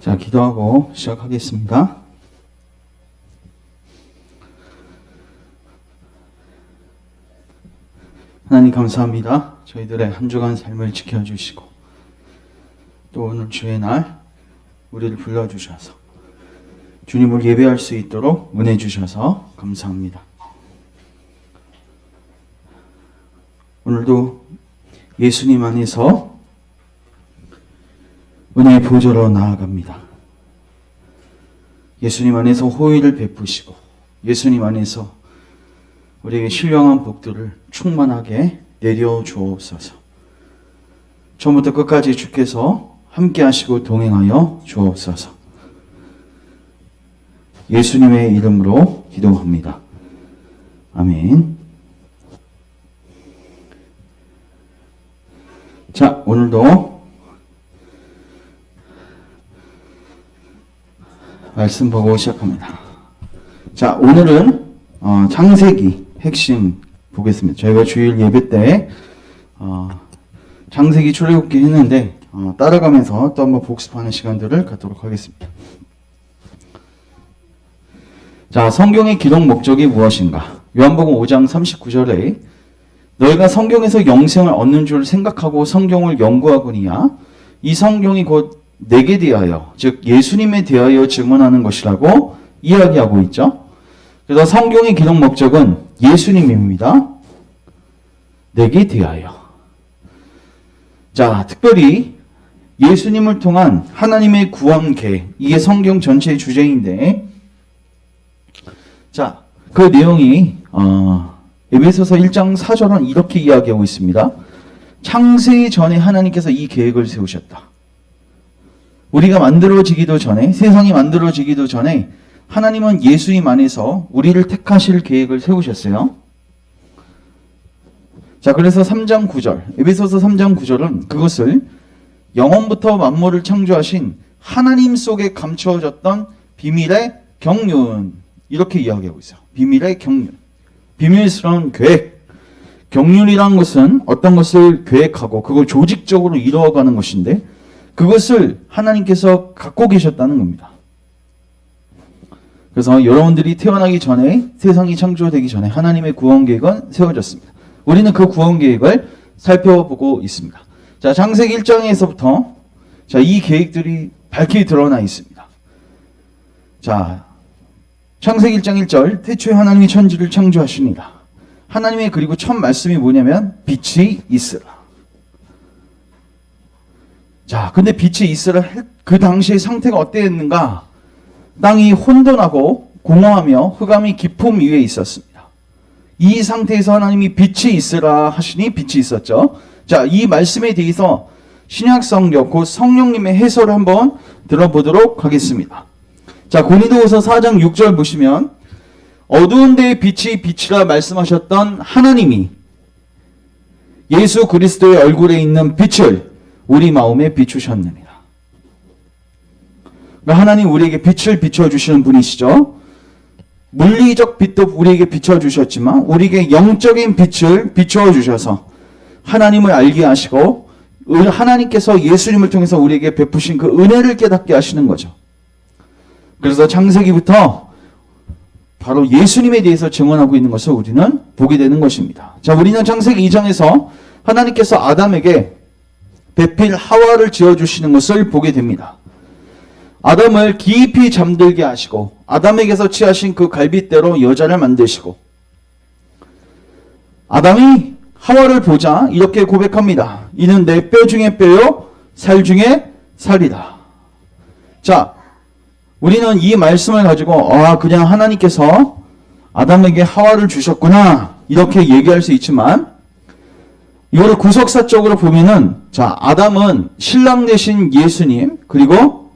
자, 기도하고 시작하겠습니다. 하나님 감사합니다. 저희들의 한 주간 삶을 지켜주시고 또 오늘 주의 날 우리를 불러주셔서 주님을 예배할 수 있도록 은혜 주셔서 감사합니다. 오늘도 예수님 안에서 은혜의 보좌로 나아갑니다. 예수님 안에서 호의를 베푸시고 예수님 안에서 우리에게 신령한 복들을 충만하게 내려주옵소서. 처음부터 끝까지 주께서 함께 하시고 동행하여 주옵소서. 예수님의 이름으로 기도합니다. 아멘. 자, 오늘도 말씀 보고 시작합니다. 자, 오늘은 창세기 핵심 보겠습니다. 저희가 주일 예배 때 창세기 출애굽기 했는데 따라가면서 또 한번 복습하는 시간들을 갖도록 하겠습니다. 자, 성경의 기록 목적이 무엇인가? 요한복음 5장 39절에 너희가 성경에서 영생을 얻는 줄 생각하고 성경을 연구하거니와 이 성경이 곧 내게 대하여, 즉 예수님에 대하여 증언하는 것이라고 이야기하고 있죠. 그래서 성경의 기록 목적은 예수님입니다. 내게 대하여. 자, 특별히 예수님을 통한 하나님의 구원 계획, 이게 성경 전체의 주제인데, 자, 그 내용이 에베소서 1장 4절은 이렇게 이야기하고 있습니다. 창세 전에 하나님께서 이 계획을 세우셨다. 우리가 만들어지기도 전에, 세상이 만들어지기도 전에 하나님은 예수님 안에서 우리를 택하실 계획을 세우셨어요. 자, 그래서 3장 9절, 에베소서 3장 9절은 그것을 영원부터 만물을 창조하신 하나님 속에 감추어졌던 비밀의 경륜, 이렇게 이야기하고 있어요. 비밀의 경륜, 비밀스러운 계획. 경륜이란 것은 어떤 것을 계획하고 그걸 조직적으로 이루어가는 것인데 그것을 하나님께서 갖고 계셨다는 겁니다. 그래서 여러분들이 태어나기 전에, 세상이 창조되기 전에 하나님의 구원 계획은 세워졌습니다. 우리는 그 구원 계획을 살펴보고 있습니다. 자, 창세기 1장에서부터 자, 이 계획들이 밝히 드러나 있습니다. 자, 창세기 1장 1절, 태초에 하나님이 천지를 창조하시니라. 하나님의 그리고 첫 말씀이 뭐냐면 빛이 있으라. 자, 근데 빛이 있으라 그 당시의 상태가 어땠는가? 땅이 혼돈하고 공허하며 흑암이 깊음 위에 있었습니다. 이 상태에서 하나님이 빛이 있으라 하시니 빛이 있었죠. 자, 이 말씀에 대해서 신약 성경, 곧 성령님의 해설을 한번 들어보도록 하겠습니다. 자, 고린도후서 4장 6절 보시면 어두운 데에 빛이 빛이라 말씀하셨던 하나님이 예수 그리스도의 얼굴에 있는 빛을 우리 마음에 비추셨느니라. 그러니까 하나님 우리에게 빛을 비춰주시는 분이시죠. 물리적 빛도 우리에게 비춰주셨지만 우리에게 영적인 빛을 비춰주셔서 하나님을 알게 하시고 하나님께서 예수님을 통해서 우리에게 베푸신 그 은혜를 깨닫게 하시는 거죠. 그래서 창세기부터 바로 예수님에 대해서 증언하고 있는 것을 우리는 보게 되는 것입니다. 자, 우리는 창세기 2장에서 하나님께서 아담에게 배필 하와를 지어주시는 것을 보게 됩니다. 아담을 깊이 잠들게 하시고 아담에게서 취하신 그 갈빗대로 여자를 만드시고 아담이 하와를 보자 이렇게 고백합니다. 이는 내 뼈 중에 뼈요 살 중에 살이다. 자, 우리는 이 말씀을 가지고 그냥 하나님께서 아담에게 하와를 주셨구나 이렇게 얘기할 수 있지만 이거를 구속사적으로 보면은 자, 아담은 신랑 되신 예수님 그리고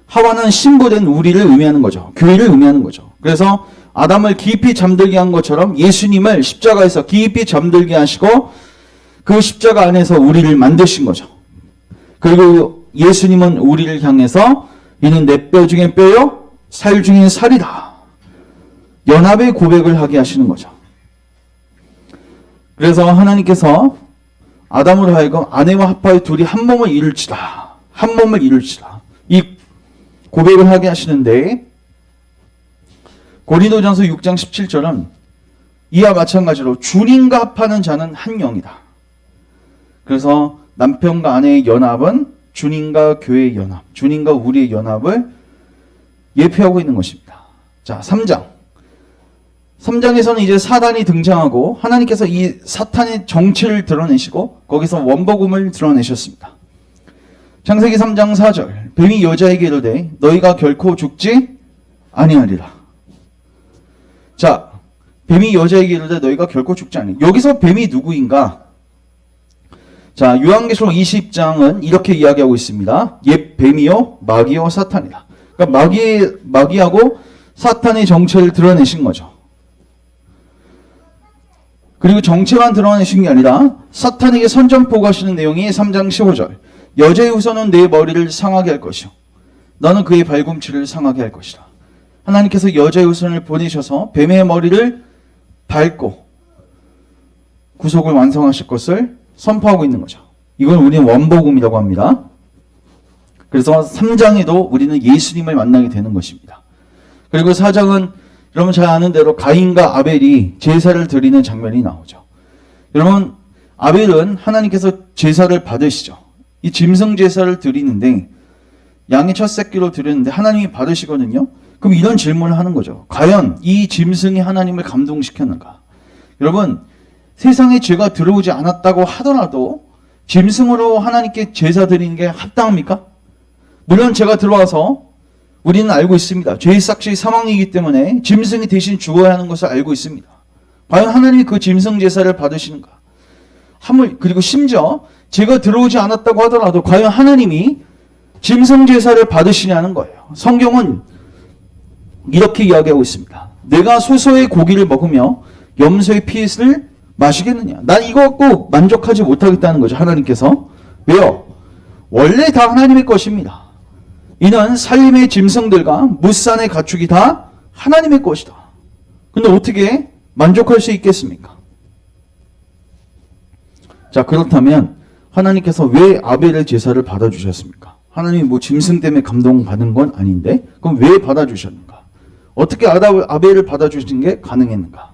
하와는 신부된 우리를 의미하는 거죠. 교회를 의미하는 거죠. 그래서 아담을 깊이 잠들게 한 것처럼 예수님을 십자가에서 깊이 잠들게 하시고 그 십자가 안에서 우리를 만드신 거죠. 그리고 예수님은 우리를 향해서 이는 내 뼈 중에 뼈요 살 중에 살이다. 연합의 고백을 하게 하시는 거죠. 그래서 하나님께서 아담으로 하여금 아내와 합하여 둘이 한 몸을 이룰지라. 한 몸을 이룰지라. 고백을 하게 하시는데 고린도전서 6장 17절은 이와 마찬가지로 주님과 합하는 자는 한 영이다. 그래서 남편과 아내의 연합은 주님과 교회의 연합, 주님과 우리의 연합을 예표하고 있는 것입니다. 자, 3장. 3장에서는 이제 사단이 등장하고 하나님께서 이 사탄의 정체를 드러내시고 거기서 원복음을 드러내셨습니다. 창세기 3장 4절. 뱀이 여자에게 이르되 너희가 결코 죽지 아니하리라. 자, 뱀이 여자에게 이르되 너희가 결코 죽지 아니하리라. 여기서 뱀이 누구인가? 자, 요한계시록 20장은 이렇게 이야기하고 있습니다. 옛 뱀이요 마귀요 사탄이다. 그러니까 마귀하고 사탄의 정체를 드러내신 거죠. 그리고 정체만 드러내신 게 아니라 사탄에게 선전포고하시는 내용이 3장 15절. 여자의 후손은 내 머리를 상하게 할 것이요 너는 그의 발꿈치를 상하게 할 것이다. 하나님께서 여자의 후손을 보내셔서 뱀의 머리를 밟고 구속을 완성하실 것을 선포하고 있는 거죠. 이걸 우리는 원복음이라고 합니다. 그래서 3장에도 우리는 예수님을 만나게 되는 것입니다. 그리고 4장은 여러분 잘 아는 대로 가인과 아벨이 제사를 드리는 장면이 나오죠. 여러분 아벨은 하나님께서 제사를 받으시죠. 이 짐승 제사를 드리는데 양의 첫 새끼로 드렸는데 하나님이 받으시거든요. 그럼 이런 질문을 하는 거죠. 과연 이 짐승이 하나님을 감동시켰는가? 여러분 세상에 죄가 들어오지 않았다고 하더라도 짐승으로 하나님께 제사 드리는 게 합당합니까? 물론 죄가 들어와서 우리는 알고 있습니다. 죄의 삭시 사망이기 때문에 짐승이 대신 죽어야 하는 것을 알고 있습니다. 과연 하나님이 그 짐승 제사를 받으시는가? 그리고 심지어 죄가 들어오지 않았다고 하더라도 과연 하나님이 짐승 제사를 받으시냐는 거예요. 성경은 이렇게 이야기하고 있습니다. 내가 소소의 고기를 먹으며 염소의 피를 마시겠느냐? 난 이거 갖고 만족하지 못하겠다는 거죠. 하나님께서. 왜요? 원래 다 하나님의 것입니다. 이는 살림의 짐승들과 무산의 가축이 다 하나님의 것이다. 근데 어떻게 만족할 수 있겠습니까? 자, 그렇다면 하나님께서 왜 아벨의 제사를 받아주셨습니까? 하나님이 뭐 짐승 때문에 감동받은 건 아닌데 그럼 왜 받아주셨는가? 어떻게 아벨을 받아주신 게 가능했는가?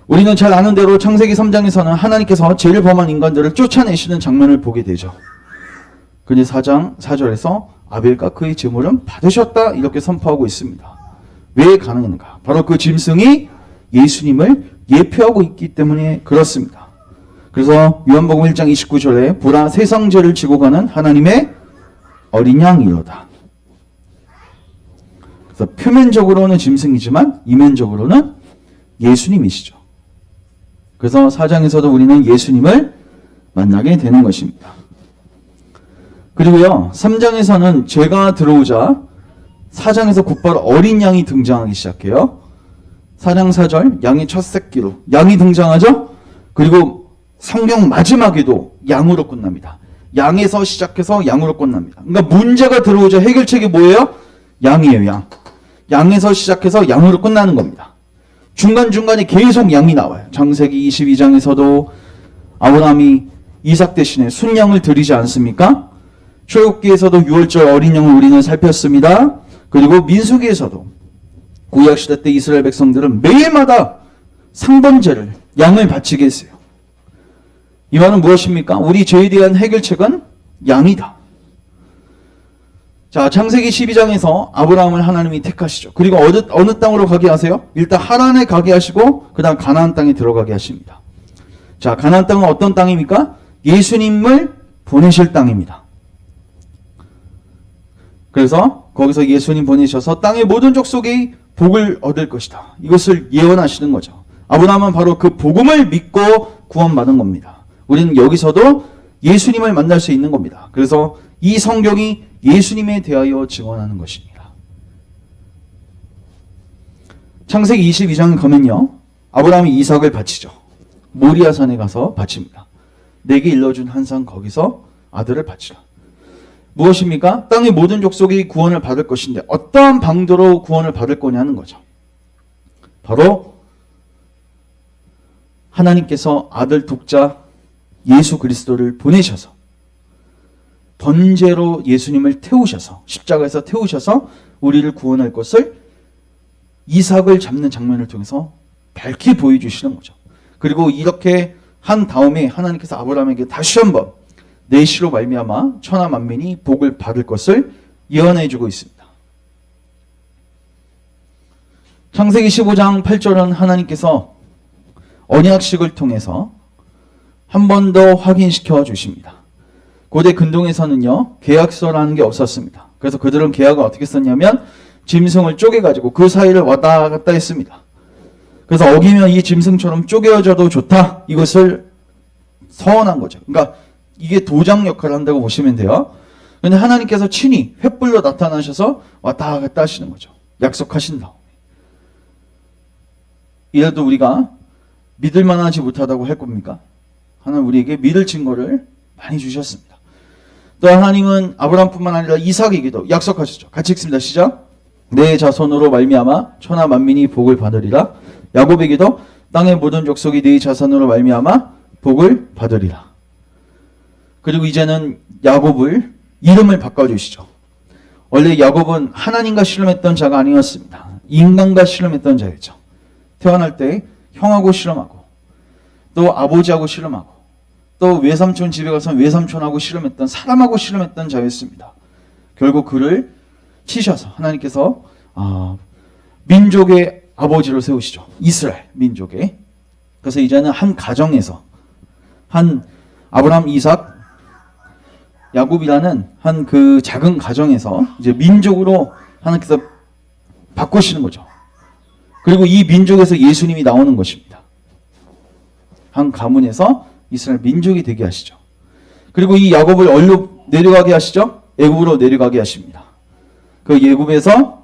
우리는 잘 아는 대로 창세기 3장에서는 하나님께서 죄를 범한 인간들을 쫓아내시는 장면을 보게 되죠. 근데 4장 4절에서 아벨과 그의 제물은 받으셨다 이렇게 선포하고 있습니다. 왜 가능했는가? 바로 그 짐승이 예수님을 예표하고 있기 때문에 그렇습니다. 그래서 요한복음 1장 29절에 보라 세상 죄를 지고 가는 하나님의 어린 양이로다. 그래서 표면적으로는 짐승이지만 이면적으로는 예수님이시죠. 그래서 4장에서도 우리는 예수님을 만나게 되는 것입니다. 그리고요 3장에서는 죄가 들어오자 4장에서 곧바로 어린 양이 등장하기 시작해요. 4장 4절 양의 첫 새끼로 양이 등장하죠. 그리고 성경 마지막에도 양으로 끝납니다. 양에서 시작해서 양으로 끝납니다. 그러니까 문제가 들어오자 해결책이 뭐예요? 양이에요. 양. 양에서 시작해서 양으로 끝나는 겁니다. 중간중간에 계속 양이 나와요. 창세기 22장에서도 아브라함이 이삭 대신에 순양을 드리지 않습니까? 출애굽기에서도 유월절 어린 양을 우리는 살폈습니다. 그리고 민수기에서도 구약시대 때 이스라엘 백성들은 매일마다 상번제를 양을 바치게 했어요. 이 말은 무엇입니까? 우리 죄에 대한 해결책은 양이다. 자, 창세기 12장에서 아브라함을 하나님이 택하시죠. 그리고 어느 땅으로 가게 하세요? 일단 하란에 가게 하시고 그 다음 가나안 땅에 들어가게 하십니다. 자, 가나안 땅은 어떤 땅입니까? 예수님을 보내실 땅입니다. 그래서 거기서 예수님 보내셔서 땅의 모든 족속이 복을 얻을 것이다. 이것을 예언하시는 거죠. 아브라함은 바로 그 복음을 믿고 구원받은 겁니다. 우리는 여기서도 예수님을 만날 수 있는 겁니다. 그래서 이 성경이 예수님에 대하여 증언하는 것입니다. 창세기 22장에 가면요. 아브라함이 이삭을 바치죠. 모리아산에 가서 바칩니다. 내게 일러준 한 산 거기서 아들을 바치라. 무엇입니까? 땅의 모든 족속이 구원을 받을 것인데 어떠한 방도로 구원을 받을 거냐는 거죠. 바로 하나님께서 아들 독자 예수 그리스도를 보내셔서 번제로 예수님을 태우셔서 십자가에서 태우셔서 우리를 구원할 것을 이삭을 잡는 장면을 통해서 밝히 보여주시는 거죠. 그리고 이렇게 한 다음에 하나님께서 아브라함에게 다시 한번 내시로 말미암아 천하 만민이 복을 받을 것을 예언해 주고 있습니다. 창세기 15장 8절은 하나님께서 언약식을 통해서 한 번 더 확인시켜 주십니다. 고대 근동에서는요, 계약서라는 게 없었습니다. 그래서 그들은 계약을 어떻게 썼냐면 짐승을 쪼개가지고 그 사이를 왔다 갔다 했습니다. 그래서 어기면 이 짐승처럼 쪼개져도 좋다. 이것을 서원한 거죠. 그러니까 이게 도장 역할을 한다고 보시면 돼요. 그런데 하나님께서 친히 횃불로 나타나셔서 왔다 갔다 하시는 거죠. 약속하신 다음에. 이래도 우리가 믿을 만하지 못하다고 할 겁니까? 하나님 우리에게 믿을 증거를 많이 주셨습니다. 또 하나님은 아브라함뿐만 아니라 이삭에게도 약속하셨죠. 같이 읽습니다. 시작. 내 자손으로 말미암아 천하 만민이 복을 받으리라. 야곱에게도 땅의 모든 족속이 네 자손으로 말미암아 복을 받으리라. 그리고 이제는 야곱을 이름을 바꿔주시죠. 원래 야곱은 하나님과 씨름했던 자가 아니었습니다. 인간과 씨름했던 자였죠. 태어날 때 형하고 씨름하고 또 아버지하고 씨름하고 또 외삼촌 집에 가서 외삼촌하고 씨름했던 사람하고 씨름했던 자였습니다. 결국 그를 치셔서 하나님께서 민족의 아버지로 세우시죠. 이스라엘 민족의. 그래서 이제는 한 가정에서 한 아브라함, 이삭, 야곱이라는 한 그 작은 가정에서 이제 민족으로 하나님께서 바꾸시는 거죠. 그리고 이 민족에서 예수님이 나오는 것입니다. 한 가문에서 이스라엘 민족이 되게 하시죠. 그리고 이 야곱을 어디로 내려가게 하시죠? 애굽으로 내려가게 하십니다. 그 애굽에서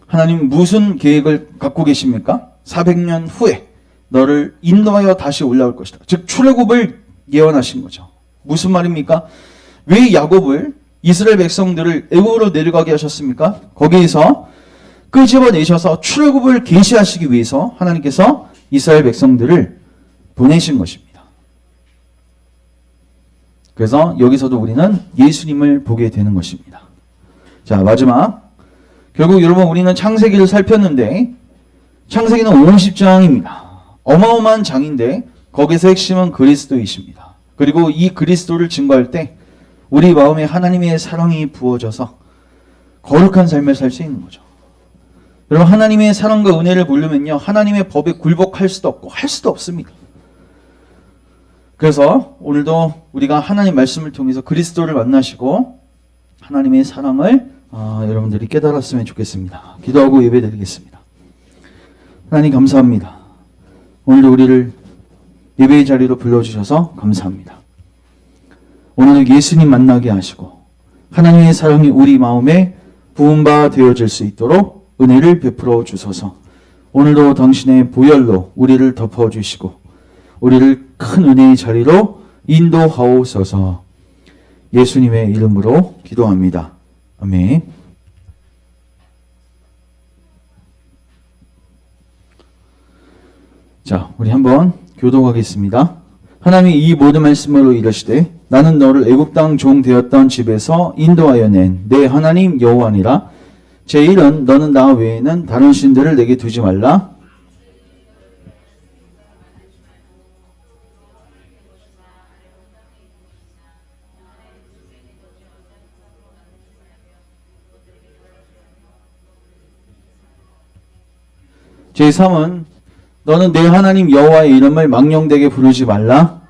하나님 무슨 계획을 갖고 계십니까? 400년 후에 너를 인도하여 다시 올라올 것이다. 즉 출애굽을 예언하신 거죠. 무슨 말입니까? 왜 야곱을 이스라엘 백성들을 애굽으로 내려가게 하셨습니까? 거기에서 끄집어내셔서 출애굽을 계시하시기 위해서 하나님께서 이스라엘 백성들을 보내신 것입니다. 그래서 여기서도 우리는 예수님을 보게 되는 것입니다. 자, 마지막. 결국 여러분 우리는 창세기를 살폈는데 창세기는 50장입니다. 어마어마한 장인데 거기서 핵심은 그리스도이십니다. 그리고 이 그리스도를 증거할 때 우리 마음에 하나님의 사랑이 부어져서 거룩한 삶을 살 수 있는 거죠. 여러분 하나님의 사랑과 은혜를 모르면요 하나님의 법에 굴복할 수도 없고 할 수도 없습니다. 그래서 오늘도 우리가 하나님 말씀을 통해서 그리스도를 만나시고 하나님의 사랑을 여러분들이 깨달았으면 좋겠습니다. 기도하고 예배드리겠습니다. 하나님 감사합니다. 오늘도 우리를 예배의 자리로 불러주셔서 감사합니다. 오늘도 예수님 만나게 하시고 하나님의 사랑이 우리 마음에 부음바 되어질 수 있도록 은혜를 베풀어 주소서. 오늘도 당신의 보혈로 우리를 덮어주시고 우리를 큰 은혜의 자리로 인도하옵소서. 예수님의 이름으로 기도합니다. 아멘. 자, 우리 한번 교독하겠습니다. 하나님이 이 모든 말씀으로 이르시되 나는 너를 애굽 땅 종 되었던 집에서 인도하여 낸 내 하나님 여호와니라. 제1은 너는 나 외에는 다른 신들을 내게 두지 말라. 제3은 너는 내 하나님 여호와의 이름을 망령되게 부르지 말라.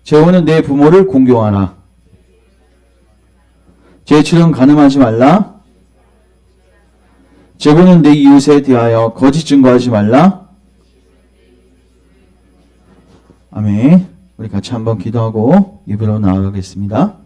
제5는 내 부모를 공경하라. 제7은 간음하지 말라. 제9는 내 이웃에 대하여 거짓 증거하지 말라. 아멘. 우리 같이 한번 기도하고 예배로 나아가겠습니다.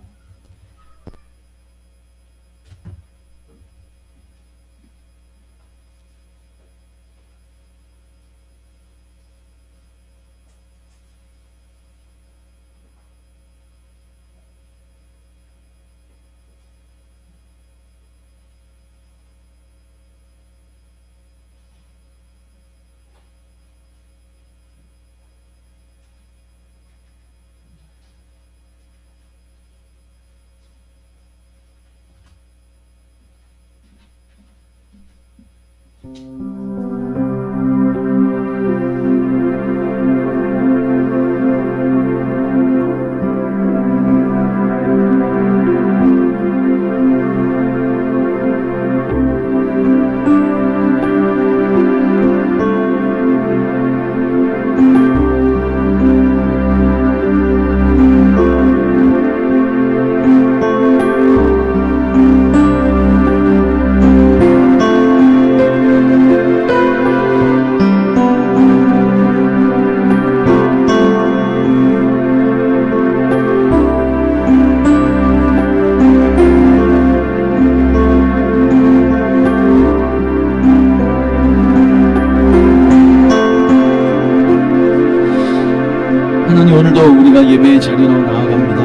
하나님, 오늘도 우리가 예배의 자리로 나아갑니다.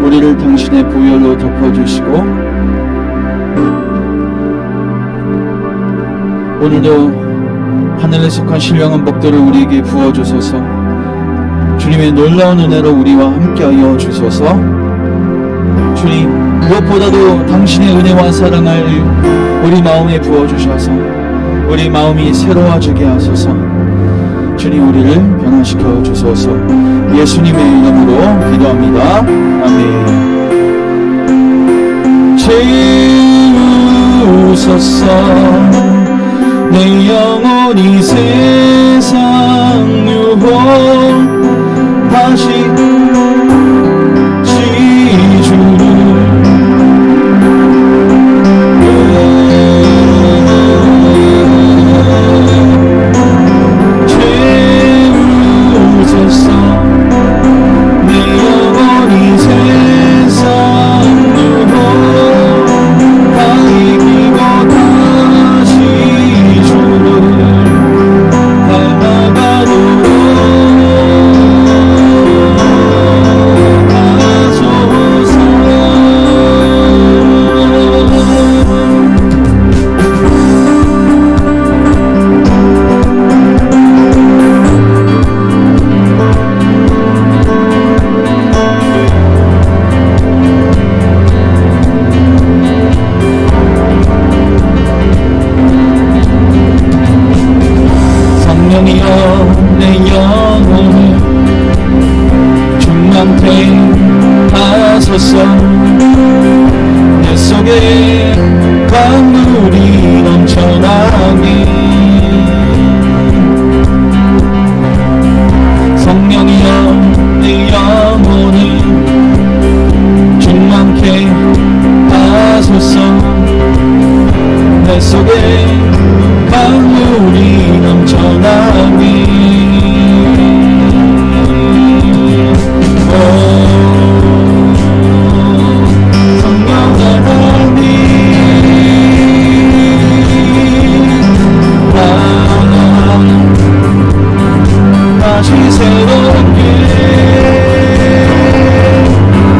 우리를 당신의 보혈로 덮어주시고 오늘도 하늘에 속한 신령한 복들을 우리에게 부어주소서. 주님의 놀라운 은혜로 우리와 함께하여 주소서. 주님, 무엇보다도 당신의 은혜와 사랑을 우리 마음에 부어주셔서 우리 마음이 새로워지게 하소서. 주님, 우리를 변화시켜 주소서. 예수님의 이름으로 기도합니다. 아멘. 채우소서. 내 영혼이 세상 유혹 다시 지주를 채우소서. 내 영혼이 세상 유혹 다 이기고 다시 주를 닮아가도록 하소서. 성령이여, 내 영혼을 충만케 하소서. 내 속에 강물이 넘쳐나게. 성령이여, 내 영혼을 충만케 하소서. 내 속에 강물이 넘쳐나니. 오 성령 하나님, 다시 새롭게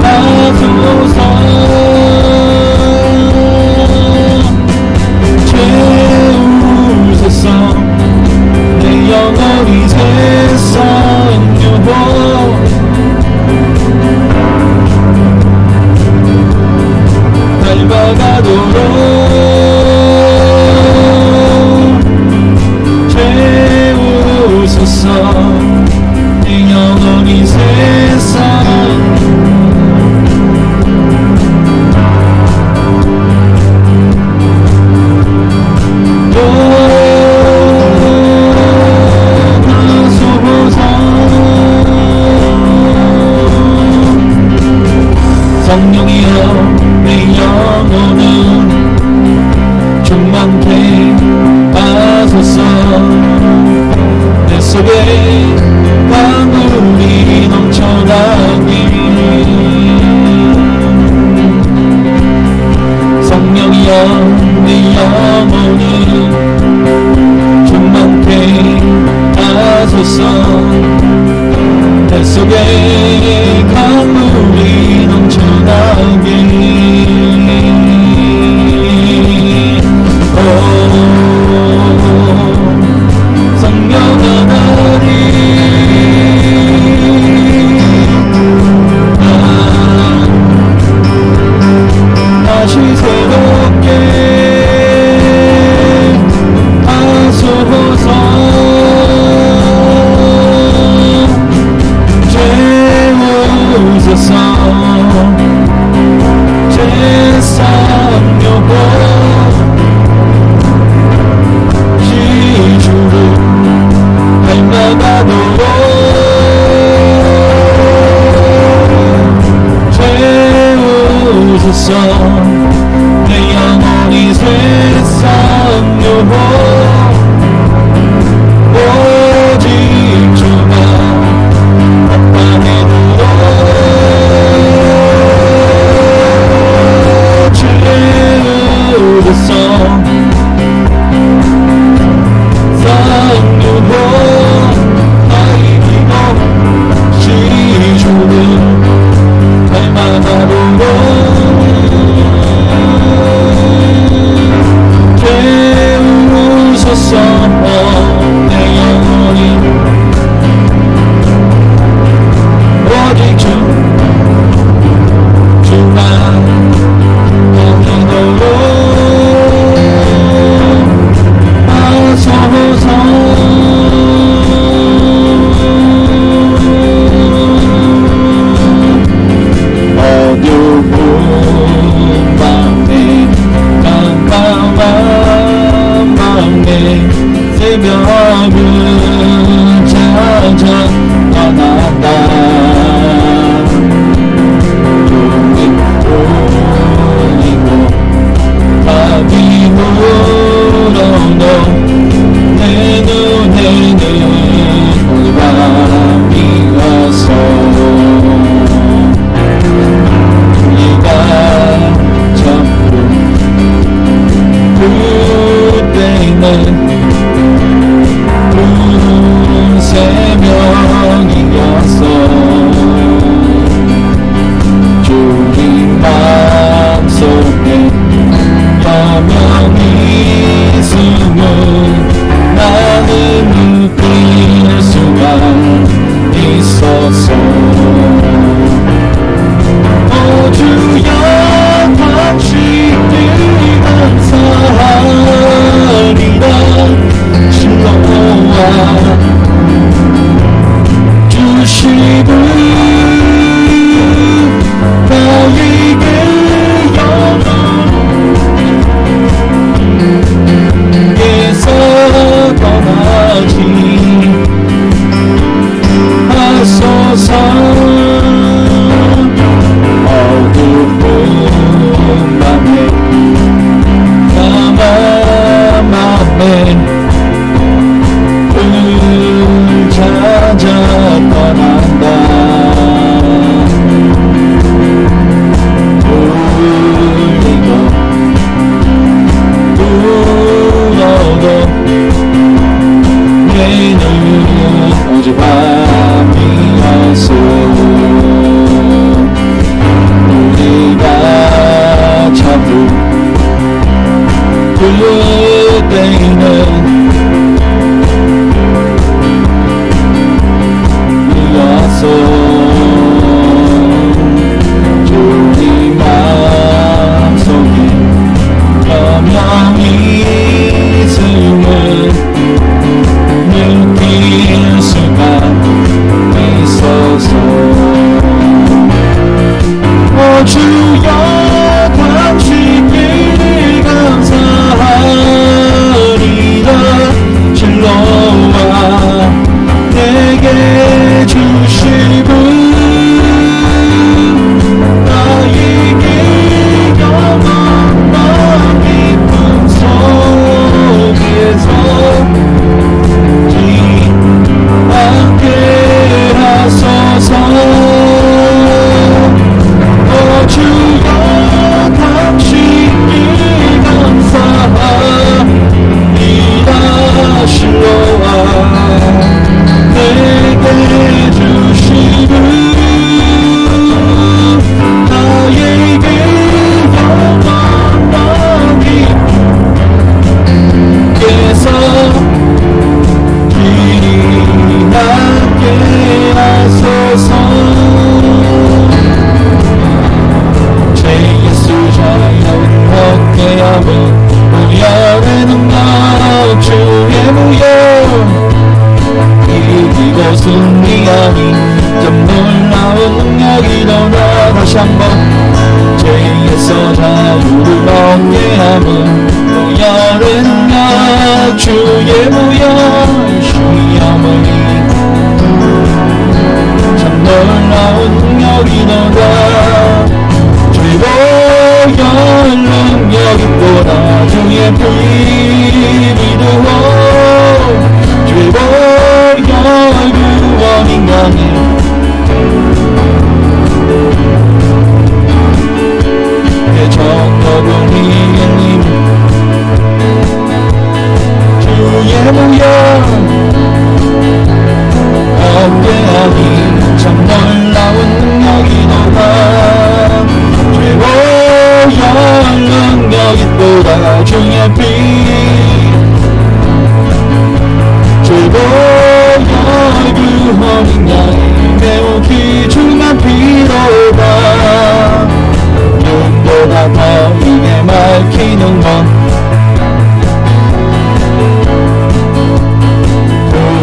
하소서. 내 영혼이 세상 유혹 닮아가도록 채우소서. 내 영혼이 세상 성령이여, 내 영혼은 충만케 하소서. 내 속에 강물이 넘쳐나기. 성령이여, 내 영혼은 충만케 하소서. 내 속에 강물이 넘쳐나게. 오 성령 하나님, 다시 새롭게 내 영혼이 오직 주만 영원토록 하소서. 어두운 밤에 깜깜한 밤에 새벽을 찾아 떠난다. 돌리고 답이 물어도 내 눈에는 오늘 밤이 와서 네가 전부 그때는 새벽이었어. 주님 마음속에 여명이 있음을 나는 느낄 수가 있었어. 오 주여 당신을 감사하리라. 실로와 주시고 나에게 영원에서 떠나지 하소서. 어두운 밤에 까만 맘에 찾아 떠난다. 울리고 울어도 내는 오직 밤이었어. 우리가 전부 그때는 주님 마음속에 여명이 있음을 느낄 수가 있어서. 오 주여 당신을 감사하리라. 실로와 내게 주시고 나에게 영원한 기쁨 속에서 함께 하소서. 오 주여 당신을 감사하리라. 실로와 내게 주시고 나에게 영원한 기쁨께서 길이 함께 하소서. 제 예수 자유 함께하고 우열의 능력 주의 무역. 이곳은 네 아니 좀 놀라운 능력이 너나 다시 한번 죄에서 자유를 얻게 함은 무열의 능력 주의 무역. 시험을 참 놀라운 능력이 너나 최고의 능력이 보다 주의 비밀으로 최고의 구원인 강해. 내 정복은 이길님 주의 무역 어깨하니 참 놀라운 능력이 너가 최고의 능력이 보다 주의 피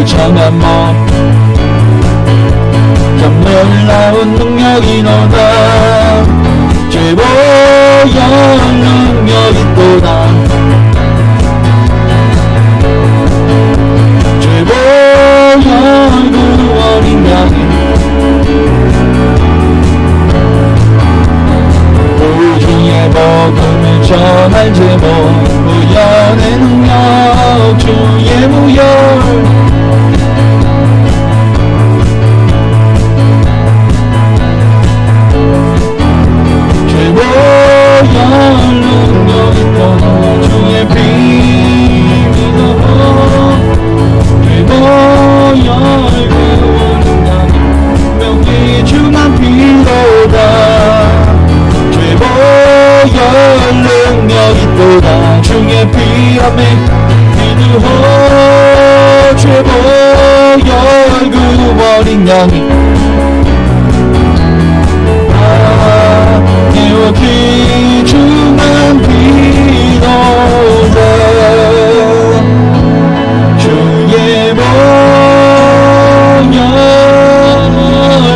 거창한 몸 참 놀라운 능력이 너다 죄보여 능력이 또다 죄보여 그 어린 양이 우주의 복음을 전할 제목 구원의 능력 주의 무열 죄보여 능력이 또다 주의 비밀로 죄보여 그 어린 양이 명이 주만 필요다 죄보여 능력이 또다 주의 피함에 믿으호 죄보여 그 어린 양이 여기 주만 필요다 주의 보혈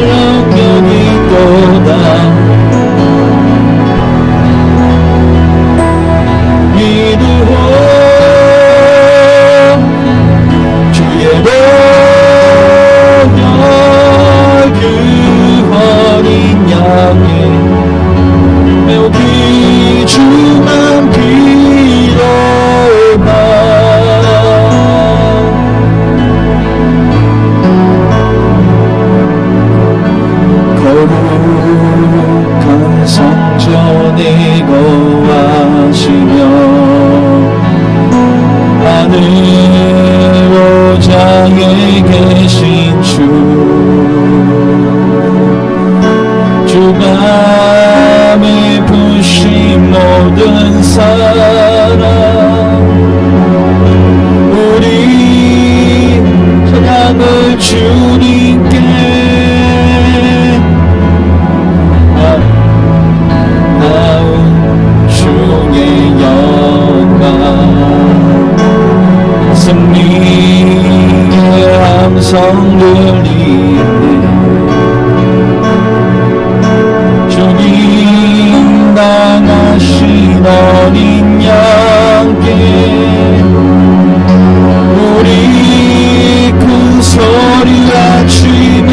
능력이 또다 믿으오 주의 보혈 그 어린 양의 여기 주만 필요다 거룩한 성전에 거하시며 하늘 오장에 계신 주가 부신 모든 사람 우리 찬양을 주님께 나온 주의 영광 승리의 함성 들리네 주님 당하신 어린 양께 우리 큰 소리 외치며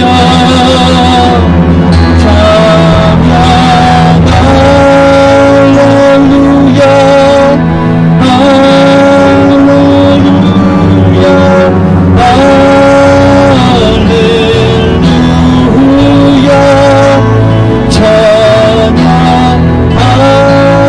찬양 할렐루야 할렐루야 할렐루야 찬양 할렐루야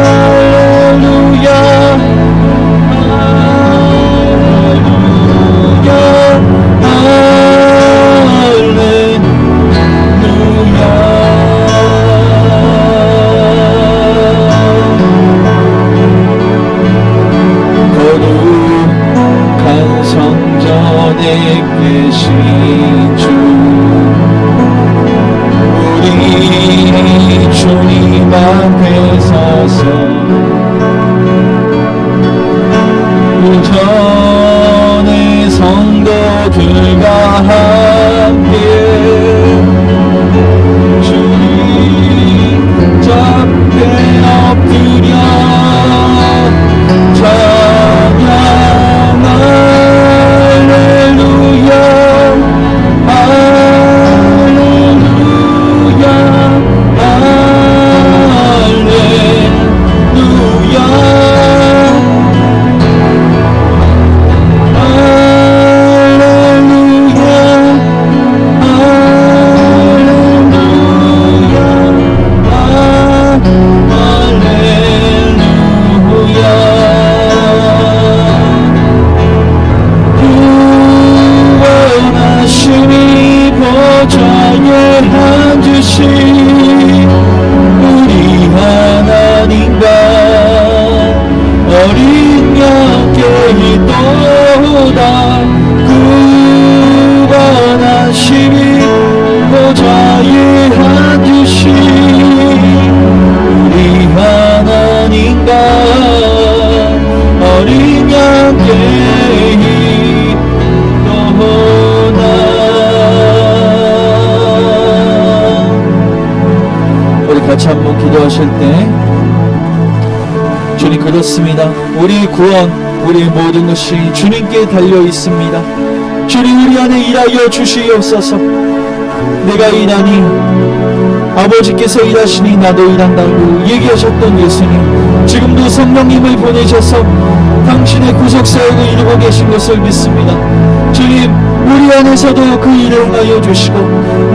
거룩한 성전에 계신 주 우리 주님 앞에 서서 우전의 성도들과 함께 주님 앞에 엎드려 찬양 할렐루야 할렐루야 할렐루야 같이 한번 기도하실 때, 주님 그렇습니다. 우리 구원, 우리의 모든 것이 주님께 달려 있습니다. 주님 우리 안에 일하여 주시옵소서. 내가 일하니 아버지께서 일하시니 나도 일한다고 얘기하셨던 예수님, 지금도 성령님을 보내셔서 당신의 구속사역을 이루고 계신 것을 믿습니다. 주님 우리 안에서도 그 일을 행하여 주시고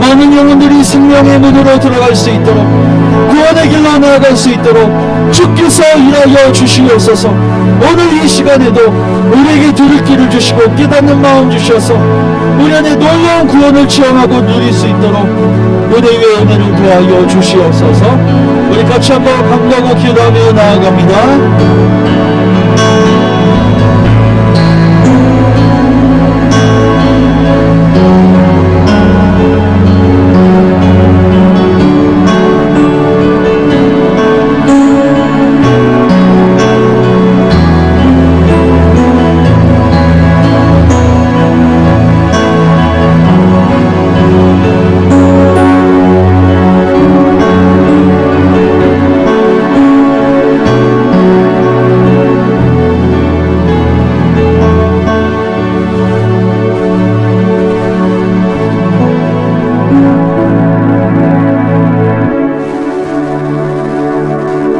많은 영혼들이 생명의 문으로 들어갈 수 있도록, 구원의 길로 나아갈 수 있도록 주께서 일하여 주시옵소서. 오늘 이 시간에도 우리에게 들을 길을 주시고 깨닫는 마음 주셔서 우리 안에 놀라운 구원을 체험하고 누릴 수 있도록 은혜 위에 은혜를 더하여 주시옵소서. 우리 같이 한번 간구하고 기도하며 나아갑니다.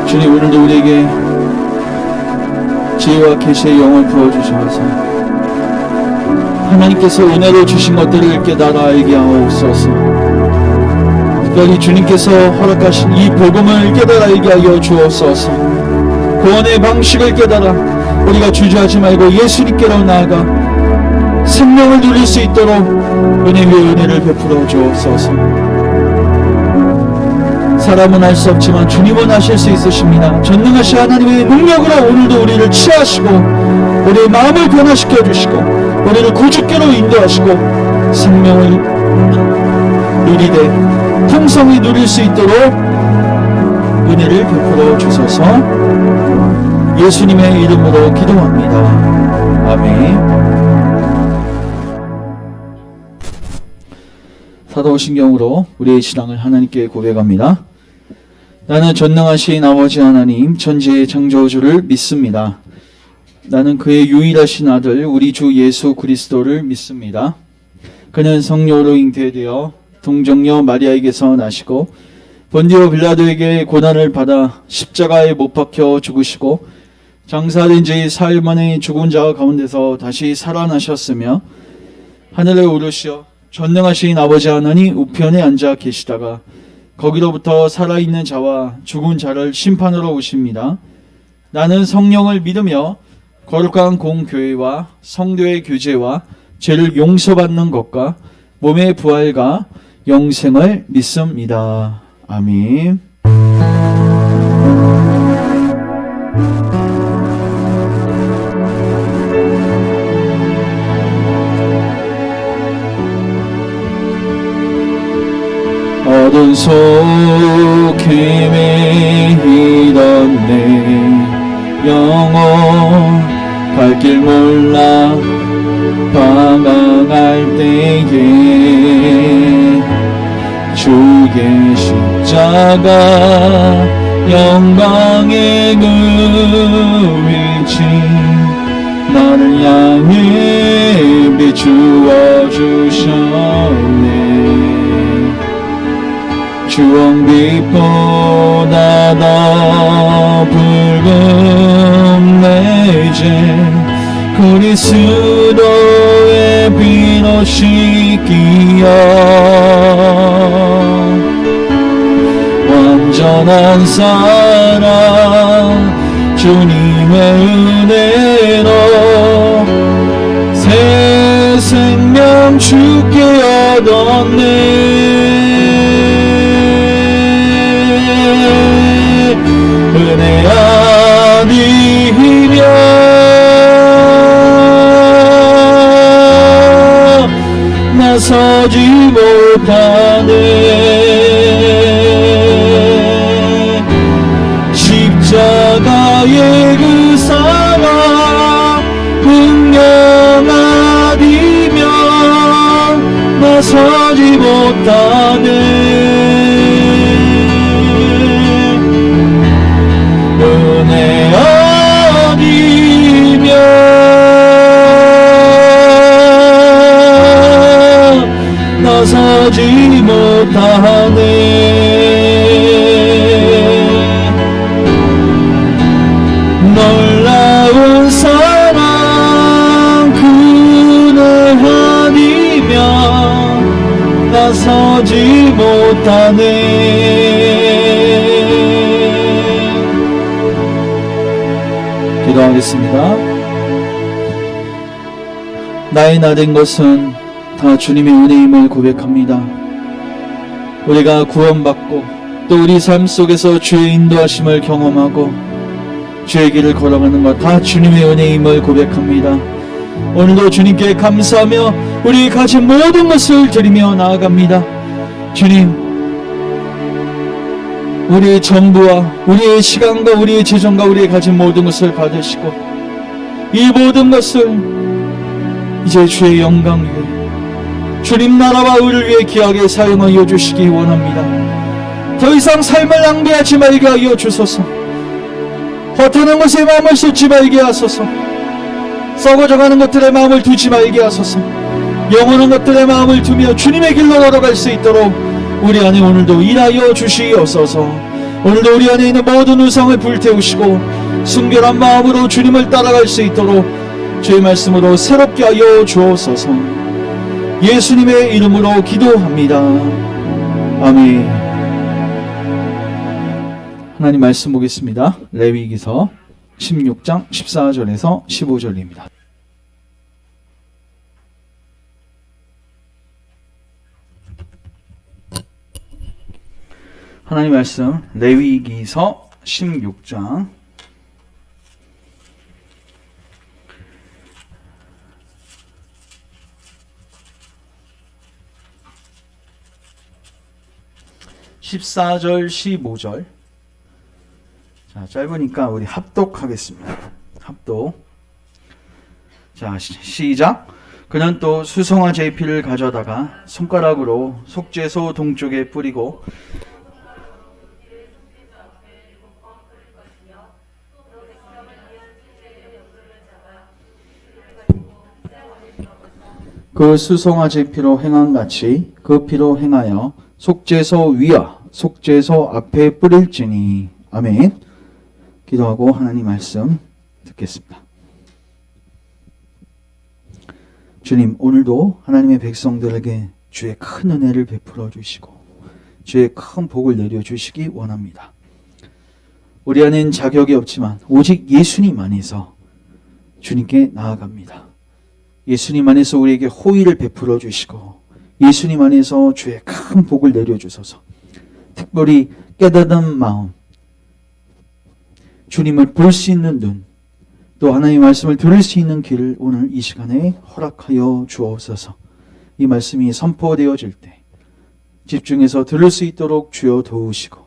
주님 오늘도 우리에게 지혜와 계시의 영을 부어주셔서 하나님께서 은혜로 주신 것들을 깨달아 알게 하옵소서. 특별히 주님께서 허락하신 이 복음을 깨달아 알게 하여 주옵소서. 구원의 방식을 깨달아 우리가 주저하지 말고 예수님께로 나아가 생명을 누릴 수 있도록 은혜 위에 은혜를 베풀어 주옵소서. 사람은 알 수 없지만 주님은 아실 수 있으십니다. 전능하신 하나님의 능력으로 오늘도 우리를 치하시고 우리의 마음을 변화시켜 주시고 우리를 구주께로 인도하시고 생명을 누리되 풍성히 누릴 수 있도록 은혜를 베풀어 주소서. 예수님의 이름으로 기도합니다. 아멘. 사도신경으로 우리의 신앙을 하나님께 고백합니다. 나는 전능하신 아버지 하나님 천지의 창조주를 믿습니다. 나는 그의 유일하신 아들 우리 주 예수 그리스도를 믿습니다. 그는 성령으로 잉태되어 동정녀 마리아에게서 나시고 본디오 빌라도에게 고난을 받아 십자가에 못 박혀 죽으시고 장사된 지 사흘 만에 죽은 자 가운데서 다시 살아나셨으며 하늘에 오르시어 전능하신 아버지 하나님 우편에 앉아 계시다가 거기로부터 살아있는 자와 죽은 자를 심판하러 오십니다. 나는 성령을 믿으며 거룩한 공교회와 성도의 교제와 죄를 용서받는 것과 몸의 부활과 영생을 믿습니다. 아멘. 어둠 속에 매이던 내 영혼 갈 길 몰라 방황할 때에 주의 십자가 영광의 그 위치 나를 향해 비추어 주셨네. 주홍빛보다 더 붉은 내 죄 그리스도의 피로 씻기어 완전한 사랑 주님의 은혜로 새 생명 주께 얻었네. 은혜 아니면 나서지 못하네. 십자가의 그 사랑 능력 아니면 나서지 못하네. 나서지 못하네. 놀라운 사랑 그네 아니면 나서지 못하네. 기도하겠습니다. 나의 나 된 것은 다 주님의 은혜임을 고백합니다. 우리가 구원받고 또 우리 삶 속에서 주의 인도하심을 경험하고 주의 길을 걸어가는 것 다 주님의 은혜임을 고백합니다. 오늘도 주님께 감사하며 우리 가진 모든 것을 드리며 나아갑니다. 주님, 우리의 전부와 우리의 시간과 우리의 재정과 우리의 가진 모든 것을 받으시고 이 모든 것을 이제 주의 영광 위해 주님 나라와 의를 위해 귀하게 사용하여 주시기 원합니다. 더 이상 삶을 낭비하지 말게 하여 주소서. 허탄한 것에 마음을 쏟지 말게 하소서. 썩어져가는 것들의 마음을 두지 말게 하소서. 영원한 것들의 마음을 두며 주님의 길로 걸어갈 수 있도록 우리 안에 오늘도 일하여 주시옵소서. 오늘도 우리 안에 있는 모든 우상을 불태우시고 순결한 마음으로 주님을 따라갈 수 있도록 주의 말씀으로 새롭게 하여 주옵소서. 예수님의 이름으로 기도합니다. 아멘. 하나님 말씀 보겠습니다. 레위기서 16장 14절에서 15절입니다. 하나님 말씀 레위기서 16장 14절 15절. 자, 짧으니까 우리 합독하겠습니다. 합독. 자, 시작. 그는 또 수송아 제피를 가져다가 손가락으로 속죄소 동쪽에 뿌리고 그 수송아 제피로 행한 같이 그 피로 행하여 속죄소 위와 속죄소 앞에 뿌릴지니. 아멘. 기도하고 하나님 말씀 듣겠습니다. 주님, 오늘도 하나님의 백성들에게 주의 큰 은혜를 베풀어 주시고 주의 큰 복을 내려 주시기 원합니다. 우리 안엔 자격이 없지만 오직 예수님 안에서 주님께 나아갑니다. 예수님 안에서 우리에게 호의를 베풀어 주시고 예수님 안에서 주의 큰 복을 내려 주소서. 특별히 깨닫는 마음, 주님을 볼 수 있는 눈, 또 하나님의 말씀을 들을 수 있는 길을 오늘 이 시간에 허락하여 주옵소서. 이 말씀이 선포되어질 때 집중해서 들을 수 있도록 주여 도우시고,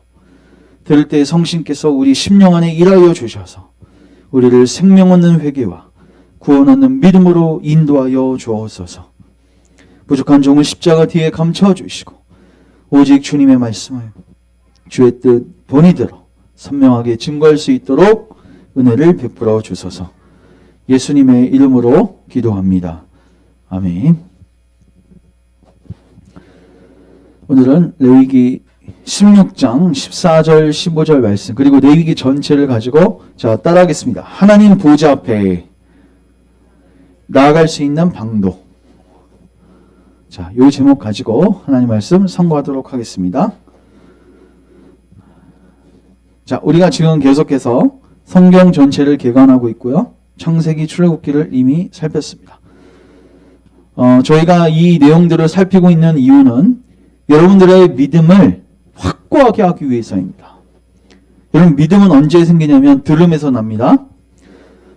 들을 때 성신께서 우리 심령 안에 일하여 주셔서 우리를 생명 얻는 회개와 구원 얻는 믿음으로 인도하여 주옵소서. 부족한 종을 십자가 뒤에 감춰주시고 오직 주님의 말씀을 주의 뜻 본의대로 선명하게 증거할 수 있도록 은혜를 베풀어 주소서. 예수님의 이름으로 기도합니다. 아멘. 오늘은 레위기 16장 14절 15절 말씀, 그리고 레위기 전체를 가지고 자 따라하겠습니다. 하나님 보좌 앞에 나아갈 수 있는 방도. 자, 이 제목 가지고 하나님 말씀 선고하도록 하겠습니다. 자, 우리가 지금 계속해서 성경 전체를 개관하고 있고요. 창세기 출애굽기를 이미 살폈습니다. 저희가 이 내용들을 살피고 있는 이유는 여러분들의 믿음을 확고하게 하기 위해서입니다. 여러분, 믿음은 언제 생기냐면 들음에서 납니다.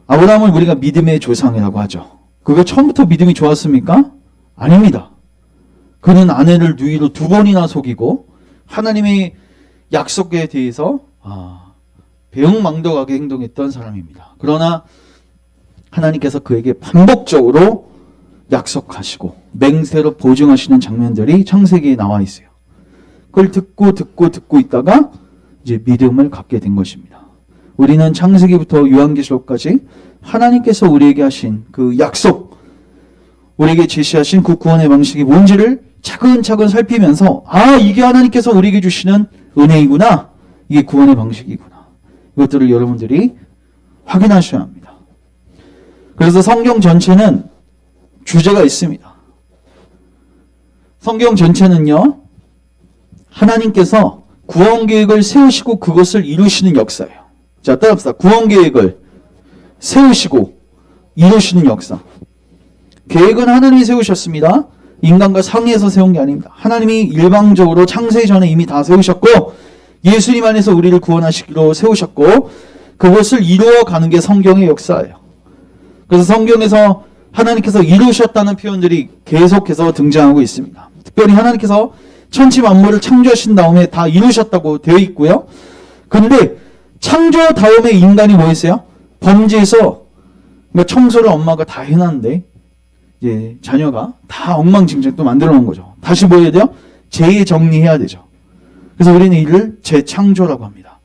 아브라함을 우리가 믿음의 조상이라고 하죠. 그거 처음부터 믿음이 좋았습니까? 아닙니다. 그는 아내를 누이로 2번이나 속이고 하나님의 약속에 대해서 배은망덕하게 행동했던 사람입니다. 그러나 하나님께서 그에게 반복적으로 약속하시고 맹세로 보증하시는 장면들이 창세기에 나와 있어요. 그걸 듣고 있다가 이제 믿음을 갖게 된 것입니다. 우리는 창세기부터 요한계시록까지 하나님께서 우리에게 하신 그 약속, 우리에게 제시하신 그 구원의 방식이 뭔지를 차근차근 살피면서 이게 하나님께서 우리에게 주시는 은혜이구나. 이게 구원의 방식이구나. 이것들을 여러분들이 확인하셔야 합니다. 그래서 성경 전체는 주제가 있습니다. 성경 전체는요, 하나님께서 구원 계획을 세우시고 그것을 이루시는 역사예요. 자, 따라합시다. 구원 계획을 세우시고 이루시는 역사. 계획은 하나님이 세우셨습니다. 인간과 상의해서 세운 게 아닙니다. 하나님이 일방적으로 창세 전에 이미 다 세우셨고 예수님 안에서 우리를 구원하시기로 세우셨고 그것을 이루어가는 게 성경의 역사예요. 그래서 성경에서 하나님께서 이루셨다는 표현들이 계속해서 등장하고 있습니다. 특별히 하나님께서 천지 만물을 창조하신 다음에 다 이루셨다고 되어 있고요. 근데 창조 다음에 인간이 뭐 했어요? 범죄해서 청소를 엄마가 다 해놨는데 이제 자녀가 다 엉망진창 또 만들어 놓은 거죠. 다시 뭐 해야 돼요? 재정리해야 되죠. 그래서 우리는 이를 재창조라고 합니다.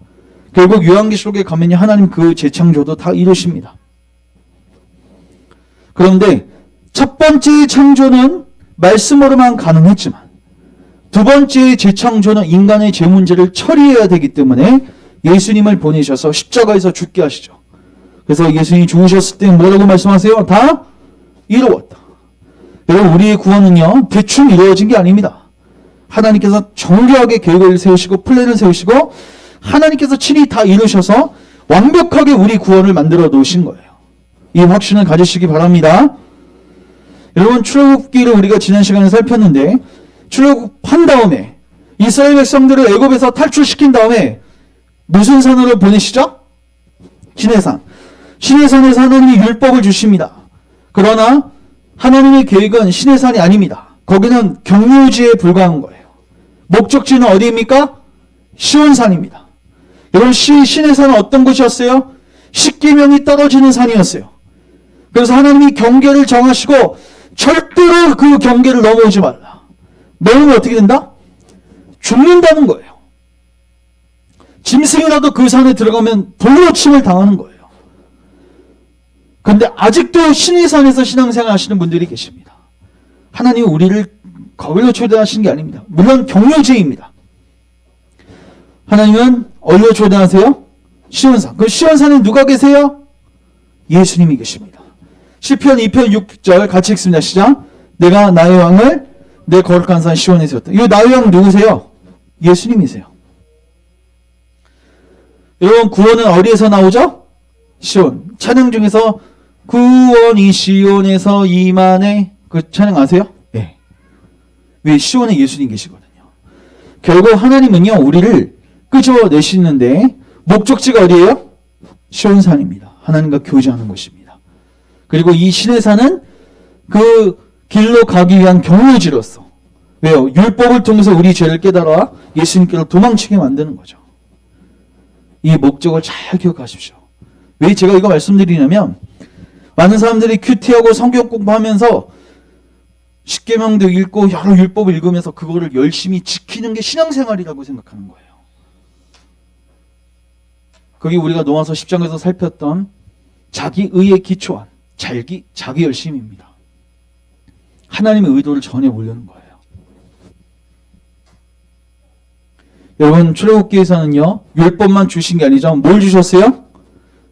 결국 요한계시록에 가면요, 하나님 그 재창조도 다 이루십니다. 그런데 첫 번째 창조는 말씀으로만 가능했지만 두 번째 재창조는 인간의 죄 문제를 처리해야 되기 때문에 예수님을 보내셔서 십자가에서 죽게 하시죠. 그래서 예수님이 죽으셨을 때 뭐라고 말씀하세요? 다 이루었다. 여러분, 우리의 구원은요, 대충 이루어진 게 아닙니다. 하나님께서 정교하게 계획을 세우시고 플랜을 세우시고 하나님께서 친히 다 이루셔서 완벽하게 우리 구원을 만들어 놓으신 거예요. 이 확신을 가지시기 바랍니다. 여러분, 출애굽기를 우리가 지난 시간에 살폈는데 출애굽한 다음에 이스라엘 백성들을 애굽에서 탈출시킨 다음에 무슨 산으로 보내시죠? 시내산. 시내산에서 하나님이 율법을 주십니다. 그러나 하나님의 계획은 시내산이 아닙니다. 거기는 경유지에 불과한 거예요. 목적지는 어디입니까? 시온산입니다. 여러분, 시내산은 어떤 곳이었어요? 십계명이 떨어지는 산이었어요. 그래서 하나님이 경계를 정하시고 절대로 그 경계를 넘어오지 말라. 넘으면 어떻게 된다? 죽는다는 거예요. 짐승이라도 그 산에 들어가면 돌로 침을 당하는 거예요. 그런데 아직도 시내산에서 신앙생활 하시는 분들이 계십니다. 하나님은 우리를 거기로 초대하시는 게 아닙니다. 물론 경유지입니다. 하나님은 어디로 초대하세요? 시온산. 그 시온산에 누가 계세요? 예수님이 계십니다. 시편 2편 6절 같이 읽습니다. 시작. 내가 나의 왕을 내 거룩한 산 시온에 세웠다. 이 나의 왕 누구세요? 예수님이세요. 여러분, 구원은 어디에서 나오죠? 시온. 찬양 중에서 구원이 시온에서 임하네. 그 찬양 아세요? 네. 왜? 시온에 예수님 계시거든요. 결국 하나님은요, 우리를 끄집어내시는데 목적지가 어디예요? 시온산입니다. 하나님과 교제하는 곳입니다. 그리고 이 시내산은 그 길로 가기 위한 경로지로서, 왜요? 율법을 통해서 우리 죄를 깨달아 예수님께로 도망치게 만드는 거죠. 이 목적을 잘 기억하십시오. 왜 제가 이거 말씀드리냐면, 많은 사람들이 큐티하고 성경 공부하면서 십계명도 읽고 여러 율법을 읽으면서 그거를 열심히 지키는 게 신앙생활이라고 생각하는 거예요. 그게 우리가 로마서 10장에서 살폈던 자기 의에 기초한 자기 열심입니다. 하나님의 의도를 전혀 모르는 거예요. 여러분, 출애굽기에서는요, 율법만 주신 게 아니죠. 뭘 주셨어요?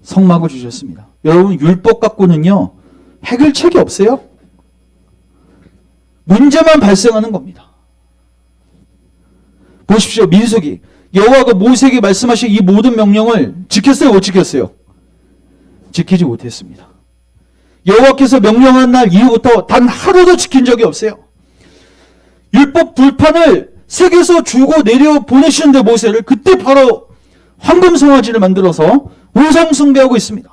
성막을 주셨습니다. 여러분, 율법 갖고는요, 해결책이 없어요. 문제만 발생하는 겁니다. 보십시오. 민수기. 여호와가 모세에게 말씀하신 이 모든 명령을 지켰어요? 못 지켰어요? 지키지 못했습니다. 여호와께서 명령한 날 이후부터 단 하루도 지킨 적이 없어요. 율법 불판을 세계에서 주고 내려 보내시는데 모세를, 그때 바로 황금 송아지를 만들어서 우상 숭배하고 있습니다.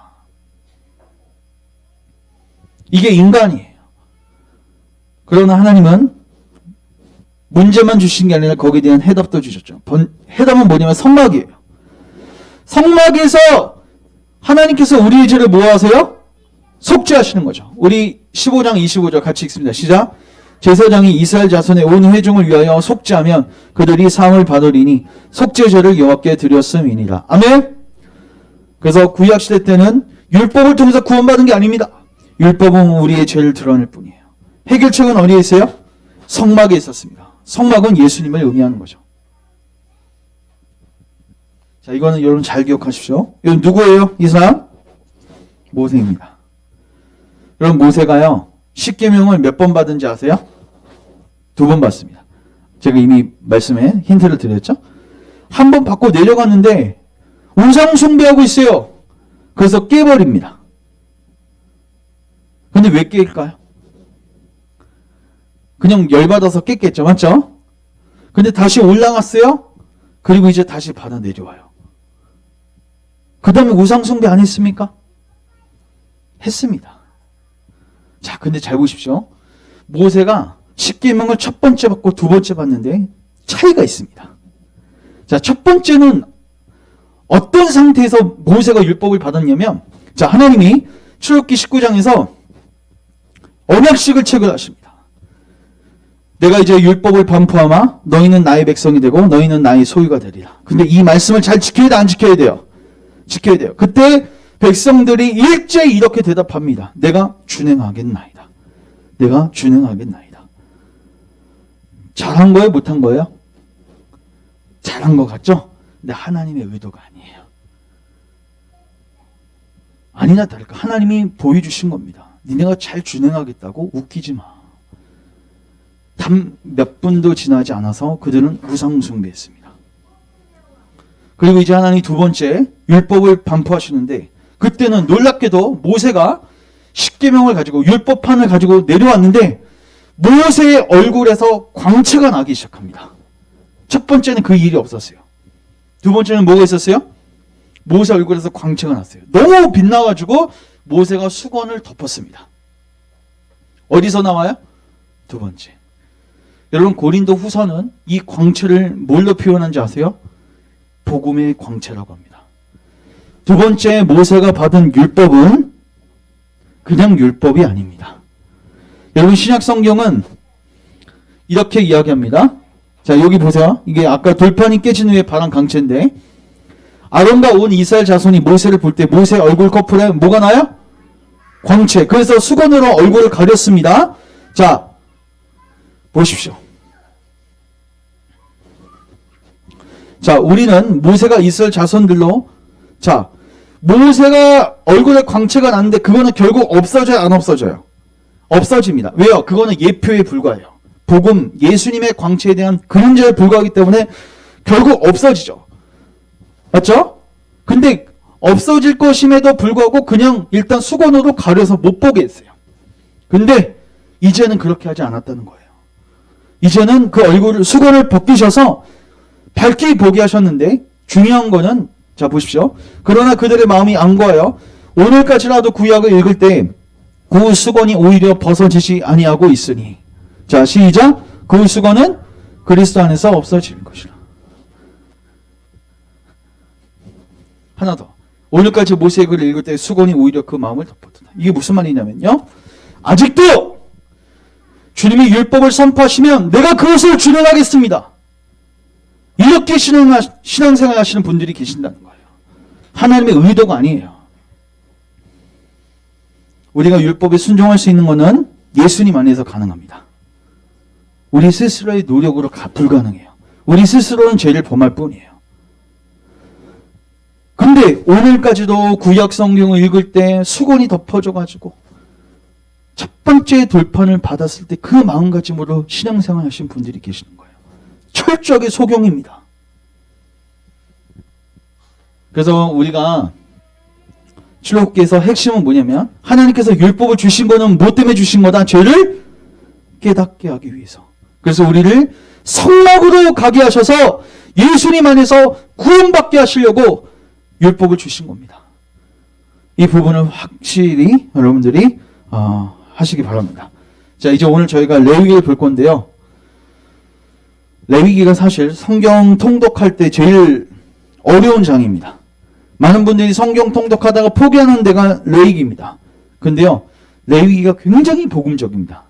이게 인간이에요. 그러나 하나님은 문제만 주신 게 아니라 거기에 대한 해답도 주셨죠. 해답은 뭐냐면 성막이에요. 성막에서 하나님께서 우리의 죄를 뭐 하세요? 속죄하시는 거죠. 우리 15장 25절 같이 읽습니다. 시작. 제사장이 이스라엘 자손의 온 회중을 위하여 속죄하면 그들이 상을 받으리니 속죄제를 여호와께 드렸음이니라. 아멘. 그래서 구약시대 때는 율법을 통해서 구원받은 게 아닙니다. 율법은 우리의 죄를 드러낼 뿐이에요. 해결책은 어디에 있어요? 성막에 있었습니다. 성막은 예수님을 의미하는 거죠. 자, 이거는 여러분 잘 기억하십시오. 이건 누구예요? 이 사람? 모세입니다. 여러분 모세가요, 십계명을 몇 번 받은지 아세요? 2번 받습니다. 제가 이미 말씀에 힌트를 드렸죠? 한 번 받고 내려갔는데 우상 숭배하고 있어요. 그래서 깨버립니다. 근데 왜 깰까요? 그냥 열받아서 깼겠죠. 맞죠? 근데 다시 올라갔어요. 그리고 이제 다시 받아 내려와요. 그 다음에 우상 숭배 안 했습니까? 했습니다. 자, 근데 잘 보십시오. 모세가 십계명을 첫 번째 받고 두 번째 받는데 차이가 있습니다. 자, 첫 번째는 어떤 상태에서 모세가 율법을 받았냐면, 자, 하나님이 출애굽기 19장에서 언약식을 체결하십니다. 내가 이제 율법을 반포하마 너희는 나의 백성이 되고 너희는 나의 소유가 되리라. 근데 이 말씀을 잘 지켜야 돼, 안 지켜야 돼요? 지켜야 돼요. 그때 백성들이 일제히 이렇게 대답합니다. 내가 준행하겠나이다. 내가 준행하겠나이다. 잘한 거예요? 못한 거예요? 잘한 것 같죠? 근데 하나님의 의도가 아니에요. 아니나 다를까 하나님이 보여주신 겁니다. 니네가 잘 준행하겠다고 웃기지 마. 단 몇 분도 지나지 않아서 그들은 우상 숭배했습니다. 그리고 이제 하나님이 두 번째 율법을 반포하시는데, 그때는 놀랍게도 모세가 십계명을 가지고 율법판을 가지고 내려왔는데 모세의 얼굴에서 광채가 나기 시작합니다. 첫 번째는 그 일이 없었어요. 두 번째는 뭐가 있었어요? 모세 얼굴에서 광채가 났어요. 너무 빛나가지고 모세가 수건을 덮었습니다. 어디서 나와요? 두 번째. 여러분 고린도 후서는 이 광채를 뭘로 표현한지 아세요? 복음의 광채라고 합니다. 두 번째 모세가 받은 율법은 그냥 율법이 아닙니다. 여러분 신약 성경은 이렇게 이야기합니다. 자, 여기 보세요. 이게 아까 돌판이 깨진 후에 바람 강체인데, 아론과 온 이스라엘 자손이 모세를 볼 때 모세 얼굴 커플에 뭐가 나요? 광채. 그래서 수건으로 얼굴을 가렸습니다. 자, 보십시오. 자, 우리는 모세가 이스라엘 자손들로, 자, 모세가 얼굴에 광채가 났는데 그거는 결국 없어져요, 안 없어져요? 없어집니다. 왜요? 그거는 예표에 불과해요. 복음, 예수님의 광채에 대한 그림자에 불과하기 때문에 결국 없어지죠. 맞죠? 근데 없어질 것임에도 불구하고 그냥 일단 수건으로 가려서 못 보게 했어요. 근데 이제는 그렇게 하지 않았다는 거예요. 이제는 그 얼굴을, 수건을 벗기셔서 밝게 보게 하셨는데, 중요한 거는, 자 보십시오. 그러나 그들의 마음이 안고하여 오늘까지라도 구약을 읽을 때 그 수건이 오히려 벗어지지 아니하고 있으니. 자, 시작. 그 수건은 그리스도 안에서 없어질 것이라. 하나 더. 오늘까지 모세의 글을 읽을 때 수건이 오히려 그 마음을 덮었다. 이게 무슨 말이냐면요, 아직도 주님이 율법을 선포하시면 내가 그것을 준행하겠습니다. 이렇게 신앙생활 하시는 분들이 계신다는 거예요. 하나님의 의도가 아니에요. 우리가 율법에 순종할 수 있는 것은 예수님 안에서 가능합니다. 우리 스스로의 노력으로 불가능해요. 우리 스스로는 죄를 범할 뿐이에요. 근데 오늘까지도 구약 성경을 읽을 때 수건이 덮어져가지고 첫 번째 돌판을 받았을 때 그 마음가짐으로 신앙생활 하신 분들이 계시는 거예요. 철저하게 소경입니다. 그래서 우리가 출애굽기에서 핵심은 뭐냐면, 하나님께서 율법을 주신 거는 뭐 때문에 주신 거다? 죄를 깨닫게 하기 위해서. 그래서 우리를 성막으로 가게 하셔서 예수님 안에서 구원받게 하시려고 율법을 주신 겁니다. 이 부분은 확실히 여러분들이 하시기 바랍니다. 자, 이제 오늘 저희가 레위기를 볼 건데요. 레위기가 사실 성경 통독할 때 제일 어려운 장입니다. 많은 분들이 성경 통독하다가 포기하는 데가 레위기입니다. 근데요, 레위기가 굉장히 복음적입니다.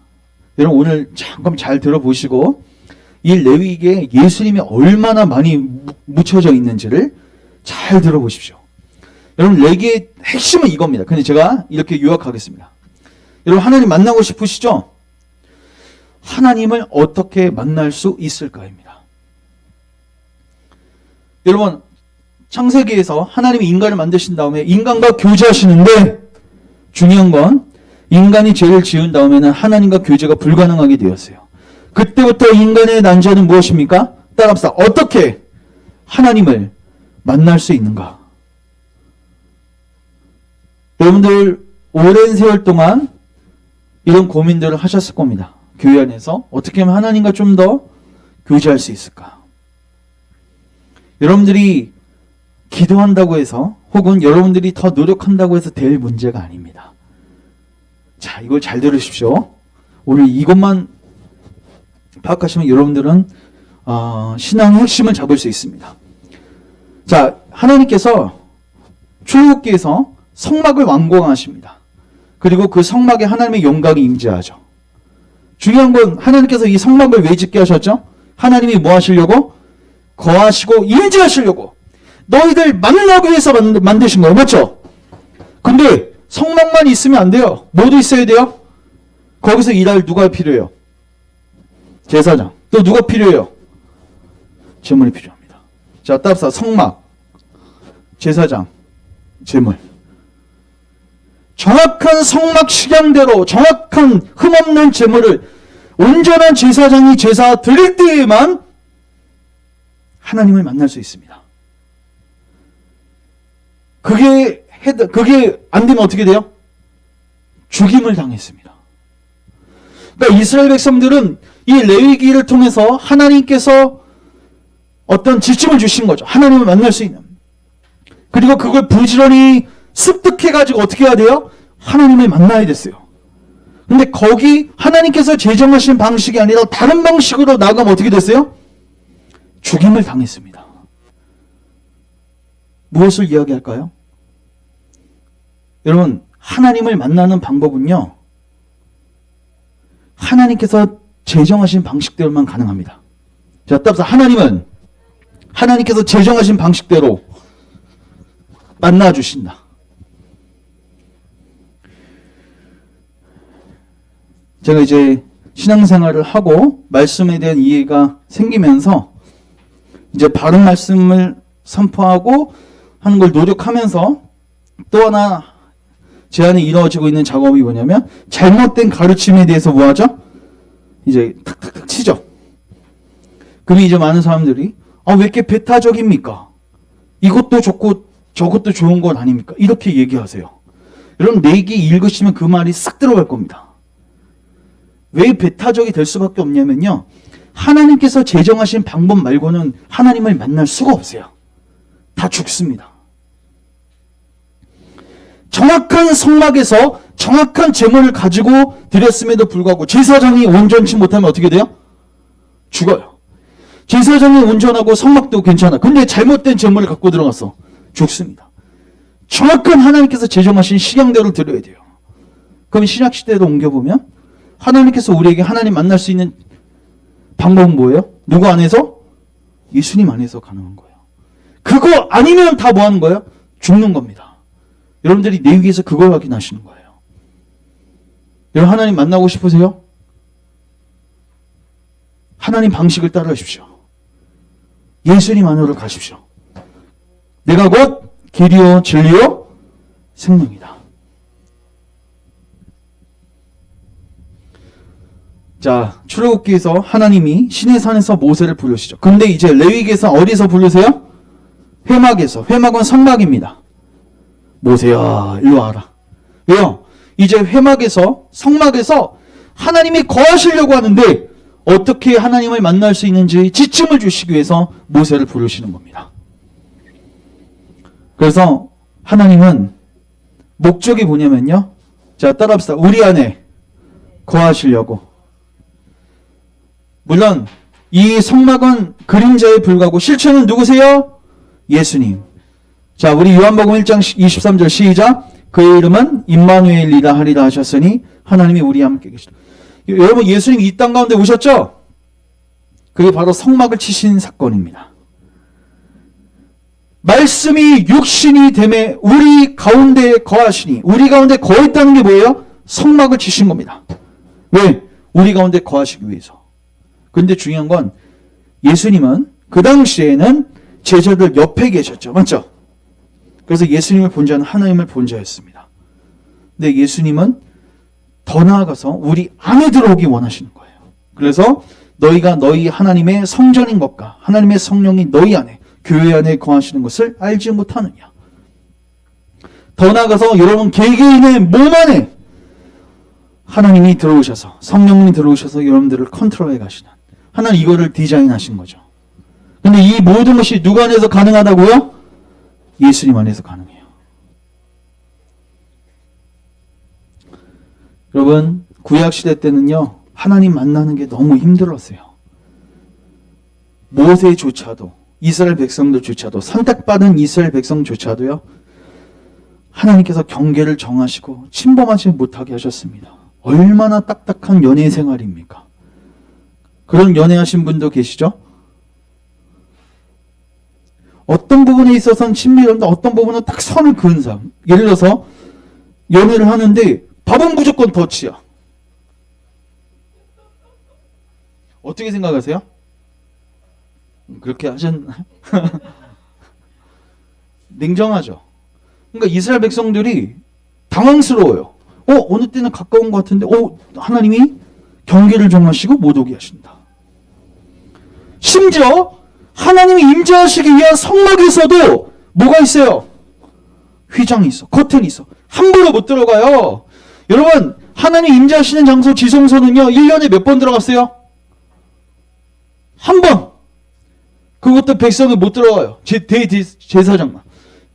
여러분 오늘 잠깐 잘 들어보시고 이 레위기에 예수님이 얼마나 많이 묻혀져 있는지를 잘 들어보십시오. 여러분 레위기의 핵심은 이겁니다. 근데 제가 이렇게 요약하겠습니다. 여러분 하나님 만나고 싶으시죠? 하나님을 어떻게 만날 수 있을까입니다. 여러분, 창세기에서 하나님이 인간을 만드신 다음에 인간과 교제하시는데 중요한 건 인간이 죄를 지은 다음에는 하나님과 교제가 불가능하게 되었어요. 그때부터 인간의 난제는 무엇입니까? 따라합시다. 어떻게 하나님을 만날 수 있는가? 여러분들 오랜 세월 동안 이런 고민들을 하셨을 겁니다. 교회 안에서 어떻게 하면 하나님과 좀 더 교제할 수 있을까? 여러분들이 기도한다고 해서 혹은 여러분들이 더 노력한다고 해서 될 문제가 아닙니다. 자, 이걸 잘 들으십시오. 오늘 이것만 파악하시면 여러분들은 신앙의 핵심을 잡을 수 있습니다. 자, 하나님께서 출애굽기에서 성막을 완공하십니다. 그리고 그 성막에 하나님의 영광이 임재하죠. 중요한 건 하나님께서 이 성막을 왜 짓게 하셨죠? 하나님이 뭐 하시려고? 거하시고 임재하시려고 너희들 만나기 위해서 만드신 거예요. 맞죠? 근데 성막만 있으면 안 돼요. 뭐도 있어야 돼요? 거기서 일할 누가 필요해요? 제사장. 또 누가 필요해요? 제물이 필요합니다. 자, 따라서 성막, 제사장, 제물. 정확한 성막 식양대로 정확한 흠없는 제물을 온전한 제사장이 제사 드릴 때에만 하나님을 만날 수 있습니다. 그게 안 되면 어떻게 돼요? 죽임을 당했습니다. 그러니까 이스라엘 백성들은 이 레위기를 통해서 하나님께서 어떤 지침을 주신 거죠. 하나님을 만날 수 있는. 그리고 그걸 부지런히 습득해가지고 어떻게 해야 돼요? 하나님을 만나야 됐어요. 근데 거기 하나님께서 제정하신 방식이 아니라 다른 방식으로 나가면 어떻게 됐어요? 죽임을 당했습니다. 무엇을 이야기할까요? 여러분, 하나님을 만나는 방법은요, 하나님께서 제정하신 방식대로만 가능합니다. 자, 따라서 하나님은 하나님께서 제정하신 방식대로 만나주신다. 제가 이제 신앙생활을 하고 말씀에 대한 이해가 생기면서 이제 바른 말씀을 선포하고 하는 걸 노력하면서 또 하나 제 안에 이루어지고 있는 작업이 뭐냐면 잘못된 가르침에 대해서 뭐하죠? 이제 탁탁탁 치죠. 그럼 이제 많은 사람들이 왜 이렇게 배타적입니까? 이것도 좋고 저것도 좋은 건 아닙니까? 이렇게 얘기하세요. 여러분 내기 읽으시면 그 말이 싹 들어갈 겁니다. 왜 배타적이 될 수밖에 없냐면요. 하나님께서 제정하신 방법 말고는 하나님을 만날 수가 없어요. 다 죽습니다. 정확한 성막에서 정확한 제물을 가지고 드렸음에도 불구하고 제사장이 온전치 못하면 어떻게 돼요? 죽어요. 제사장이 온전하고 성막도 괜찮아. 근데 잘못된 제물을 갖고 들어갔어. 죽습니다. 정확한 하나님께서 제정하신 식양대로 드려야 돼요. 그럼 신약시대로 옮겨보면 하나님께서 우리에게 하나님 만날 수 있는 방법은 뭐예요? 누구 안에서? 예수님 안에서 가능한 거예요. 그거 아니면 다 뭐 하는 거예요? 죽는 겁니다. 여러분들이 내 위에서 그걸 확인하시는 거예요. 여러분 하나님 만나고 싶으세요? 하나님 방식을 따르십시오. 예수님 안으로 가십시오. 내가 곧 길이요 진리요 생명이다. 자, 출애굽기에서 하나님이 시내산에서 모세를 부르시죠. 근데 이제 레위기에서 어디서 부르세요? 회막에서. 회막은 성막입니다. 모세야, 일로 와라. 왜요? 이제 회막에서, 성막에서 하나님이 거하시려고 하는데 어떻게 하나님을 만날 수 있는지 지침을 주시기 위해서 모세를 부르시는 겁니다. 그래서 하나님은 목적이 뭐냐면요. 자, 따라합시다. 우리 안에 거하시려고. 물론 이 성막은 그림자에 불과하고 실체는 누구세요? 예수님. 자, 우리 요한복음 1장 23절 시작. 그의 이름은 임마누엘이라 하리라 하셨으니 하나님이 우리와 함께 계시다. 여러분 예수님이 이 땅 가운데 오셨죠? 그게 바로 성막을 치신 사건입니다. 말씀이 육신이 됨에 우리 가운데 거하시니 우리 가운데 거했다는 게 뭐예요? 성막을 치신 겁니다. 왜? 우리 가운데 거하시기 위해서. 근데 중요한 건 예수님은 그 당시에는 제자들 옆에 계셨죠. 맞죠? 그래서 예수님을 본 자는 하나님을 본 자였습니다. 근데 예수님은 더 나아가서 우리 안에 들어오기 원하시는 거예요. 그래서 너희가 너희 하나님의 성전인 것과 하나님의 성령이 너희 안에, 교회 안에 거하시는 것을 알지 못하느냐. 더 나아가서 여러분 개개인의 몸 안에 하나님이 들어오셔서, 성령님이 들어오셔서 여러분들을 컨트롤해 가시는, 하나님 이거를 디자인하신 거죠. 근데 이 모든 것이 누구 안에서 가능하다고요? 예수님 안에서 가능해요. 여러분, 구약시대 때는요, 하나님 만나는 게 너무 힘들었어요. 모세조차도, 이스라엘 백성들조차도, 선택받은 이스라엘 백성조차도요, 하나님께서 경계를 정하시고 침범하지 못하게 하셨습니다. 얼마나 딱딱한 연애 생활입니까? 그런 연애하신 분도 계시죠? 어떤 부분에 있어서는 친밀한데 어떤 부분은 딱 선을 그은 사람. 예를 들어서 연애를 하는데 밥은 무조건 덧이야. 어떻게 생각하세요? 그렇게 하셨나요? 냉정하죠. 그러니까 이스라엘 백성들이 당황스러워요. 어느 때는 가까운 것 같은데, 하나님이 경계를 정하시고 못 오게 하신다. 심지어 하나님이 임재하시기 위한 성막에서도 뭐가 있어요? 휘장이 있어, 커튼이 있어. 함부로 못 들어가요. 여러분, 하나님 임재하시는 장소 지성소는요, 1년에 몇 번 들어갔어요? 한 번. 그것도 백성이 못 들어가요. 대제사장만.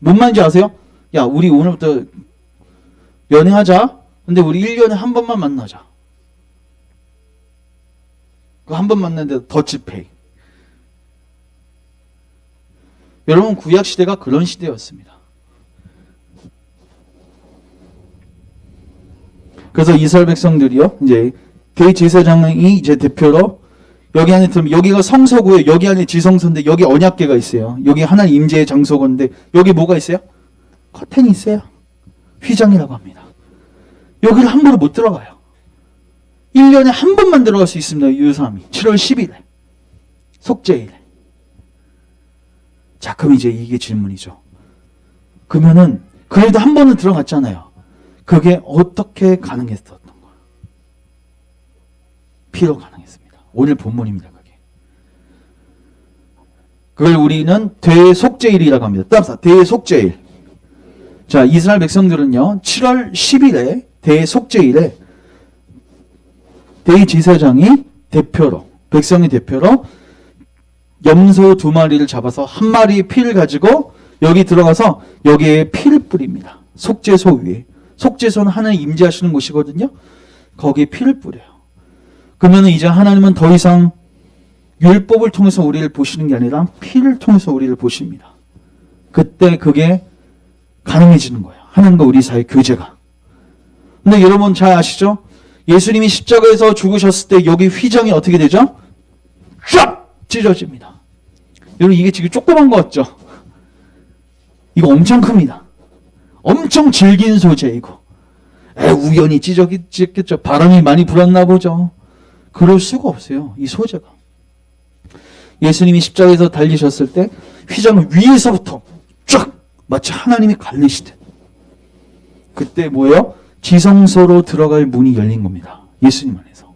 뭔 말인지 아세요? 야, 우리 오늘부터 연애하자. 근데 우리 1년에 한 번만 만나자. 그 한 번 만났는데 더치페이. 여러분, 구약시대가 그런 시대였습니다. 그래서 이스라엘 백성들이요, 이제 대제사장이 이제 대표로 여기 안에 들으면, 여기가 성소고요. 여기 안에 지성소인데 여기 언약궤가 있어요. 여기 하나님 임재의 장소건데 여기 뭐가 있어요? 커튼이 있어요. 휘장이라고 합니다. 여기를 함부로 못 들어가요. 1년에 한 번만 들어갈 수 있습니다. 유사함이 7월 10일에 속죄일. 자, 그럼 이제 이게 질문이죠. 그러면은 그래도 한 번은 들어갔잖아요. 그게 어떻게 가능했었던 거예요? 피로 가능했습니다. 오늘 본문입니다. 그걸 우리는 대속죄일이라고 합니다. 따라서 대속죄일. 자, 이스라엘 백성들은요, 7월 10일에 대속죄일에 대제사장이 대표로, 백성의 대표로 염소 2마리를 잡아서 1마리의 피를 가지고 여기 들어가서 여기에 피를 뿌립니다. 속죄소 위에. 속죄소는 하나님 임재하시는 곳이거든요. 거기에 피를 뿌려요. 그러면 이제 하나님은 더 이상 율법을 통해서 우리를 보시는 게 아니라 피를 통해서 우리를 보십니다. 그때 그게 가능해지는 거예요. 하나님과 우리 사이의 교제가. 근데 여러분 잘 아시죠? 예수님이 십자가에서 죽으셨을 때 여기 휘장이 어떻게 되죠? 쫙 찢어집니다. 여러분, 이게 지금 조그만 거 같죠? 이거 엄청 큽니다. 엄청 질긴 소재이고. 우연히 찢었겠죠. 바람이 많이 불었나 보죠. 그럴 수가 없어요. 이 소재가. 예수님이 십자가에서 달리셨을 때 휘장을 위에서부터 쫙 마치 하나님이 갈리시듯. 그때 뭐예요? 지성소로 들어갈 문이 열린 겁니다. 예수님 안에서.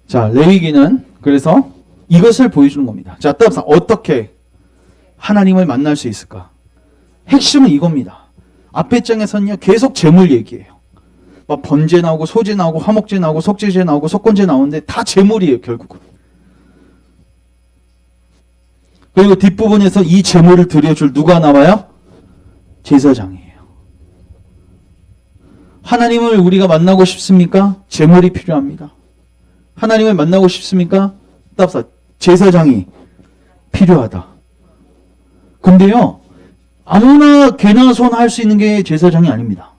자, 레위기는 그래서 이것을 보여주는 겁니다. 자, 따라서 어떻게 하나님을 만날 수 있을까? 핵심은 이겁니다. 앞에 장에서는요, 계속 재물 얘기해요. 막 번제 나오고 소제 나오고 화목제 나오고 속죄제 나오고 속건제 나오는데 다 재물이에요, 결국은. 그리고 뒷부분에서 이 재물을 드려줄 누가 나와요? 제사장이에요. 하나님을 우리가 만나고 싶습니까? 재물이 필요합니다. 하나님을 만나고 싶습니까? 따라서 제사장이 필요하다. 근데요, 아무나 개나 소나 할 수 있는 게 제사장이 아닙니다.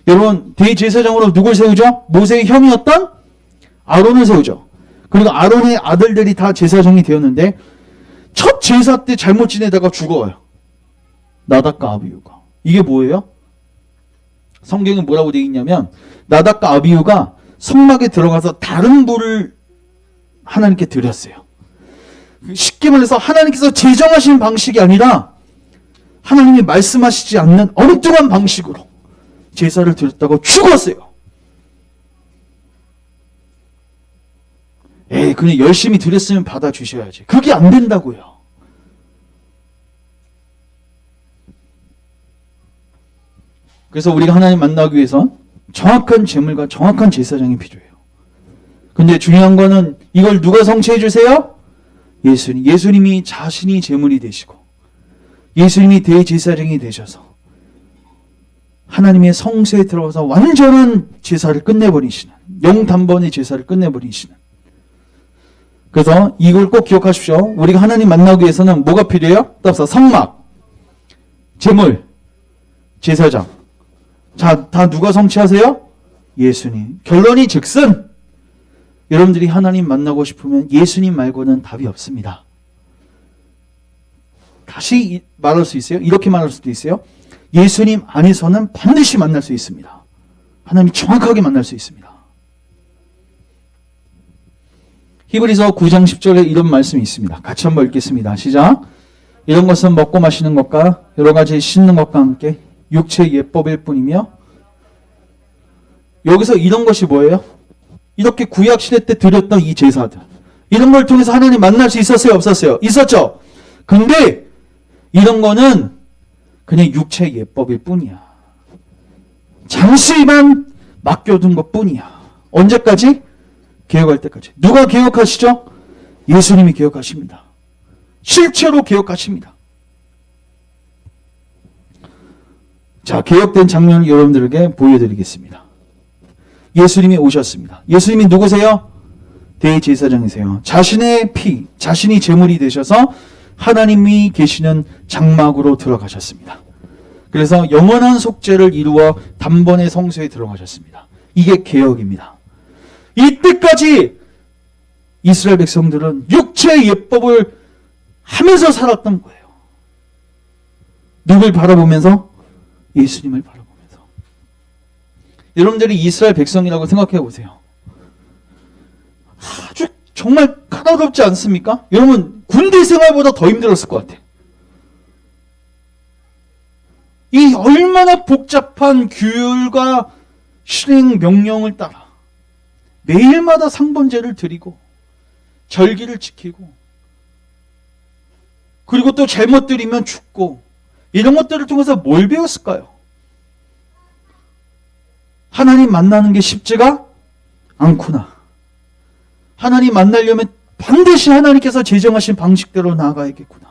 여러분, 대제사장으로 누굴 세우죠? 모세의 형이었던 아론을 세우죠. 그리고 아론의 아들들이 다 제사장이 되었는데 첫 제사 때 잘못 지내다가 죽어요. 나답과 아비후가. 이게 뭐예요? 성경에 뭐라고 되어 있냐면 나답과 아비후가 성막에 들어가서 다른 불을 하나님께 드렸어요. 쉽게 말해서 하나님께서 제정하신 방식이 아니라 하나님이 말씀하시지 않는 엉뚱한 방식으로 제사를 드렸다고 죽었어요. 그냥 열심히 드렸으면 받아주셔야지. 그게 안 된다고요. 그래서 우리가 하나님 만나기 위해선 정확한 제물과 정확한 제사장이 필요해요. 근데 중요한 거는 이걸 누가 성취해 주세요? 예수님. 예수님이 자신이 제물이 되시고 예수님이 대제사장이 되셔서 하나님의 성소에 들어가서 완전한 제사를 끝내버리시는, 영단번의 제사를 끝내버리시는. 그래서 이걸 꼭 기억하십시오. 우리가 하나님 만나기 위해서는 뭐가 필요해요? 따라서 성막, 제물, 제사장. 자, 다 누가 성취하세요? 예수님. 결론이 즉슨 여러분들이 하나님 만나고 싶으면 예수님 말고는 답이 없습니다. 다시 말할 수 있어요? 이렇게 말할 수도 있어요. 예수님 안에서는 반드시 만날 수 있습니다. 하나님이 정확하게 만날 수 있습니다. 히브리서 9장 10절에 이런 말씀이 있습니다. 같이 한번 읽겠습니다. 시작. 이런 것은 먹고 마시는 것과 여러 가지 씻는 것과 함께 육체의 예법일 뿐이며. 여기서 이런 것이 뭐예요? 이렇게 구약시대 때 드렸던 이 제사들, 이런 걸 통해서 하나님 만날 수 있었어요? 없었어요? 있었죠? 근데 이런 거는 그냥 육체의 예법일 뿐이야. 잠시만 맡겨둔 것 뿐이야. 언제까지? 개혁할 때까지. 누가 개혁하시죠? 예수님이 개혁하십니다. 실제로 개혁하십니다. 자, 개혁된 장면을 여러분들에게 보여드리겠습니다. 예수님이 오셨습니다. 예수님이 누구세요? 대제사장이세요. 자신의 피, 자신이 제물이 되셔서 하나님이 계시는 장막으로 들어가셨습니다. 그래서 영원한 속죄를 이루어 단번에 성소에 들어가셨습니다. 이게 개혁입니다. 이때까지 이스라엘 백성들은 육체의 예법을 하면서 살았던 거예요. 누굴 바라보면서? 예수님을 바라보면서. 여러분들이 이스라엘 백성이라고 생각해 보세요. 아주 정말 까다롭지 않습니까? 여러분 군대 생활보다 더 힘들었을 것 같아요. 이 얼마나 복잡한 규율과 실행 명령을 따라 매일마다 상번제를 드리고 절기를 지키고 그리고 또 잘못 드리면 죽고 이런 것들을 통해서 뭘 배웠을까요? 하나님 만나는 게 쉽지가 않구나. 하나님 만나려면 반드시 하나님께서 제정하신 방식대로 나아가야겠구나.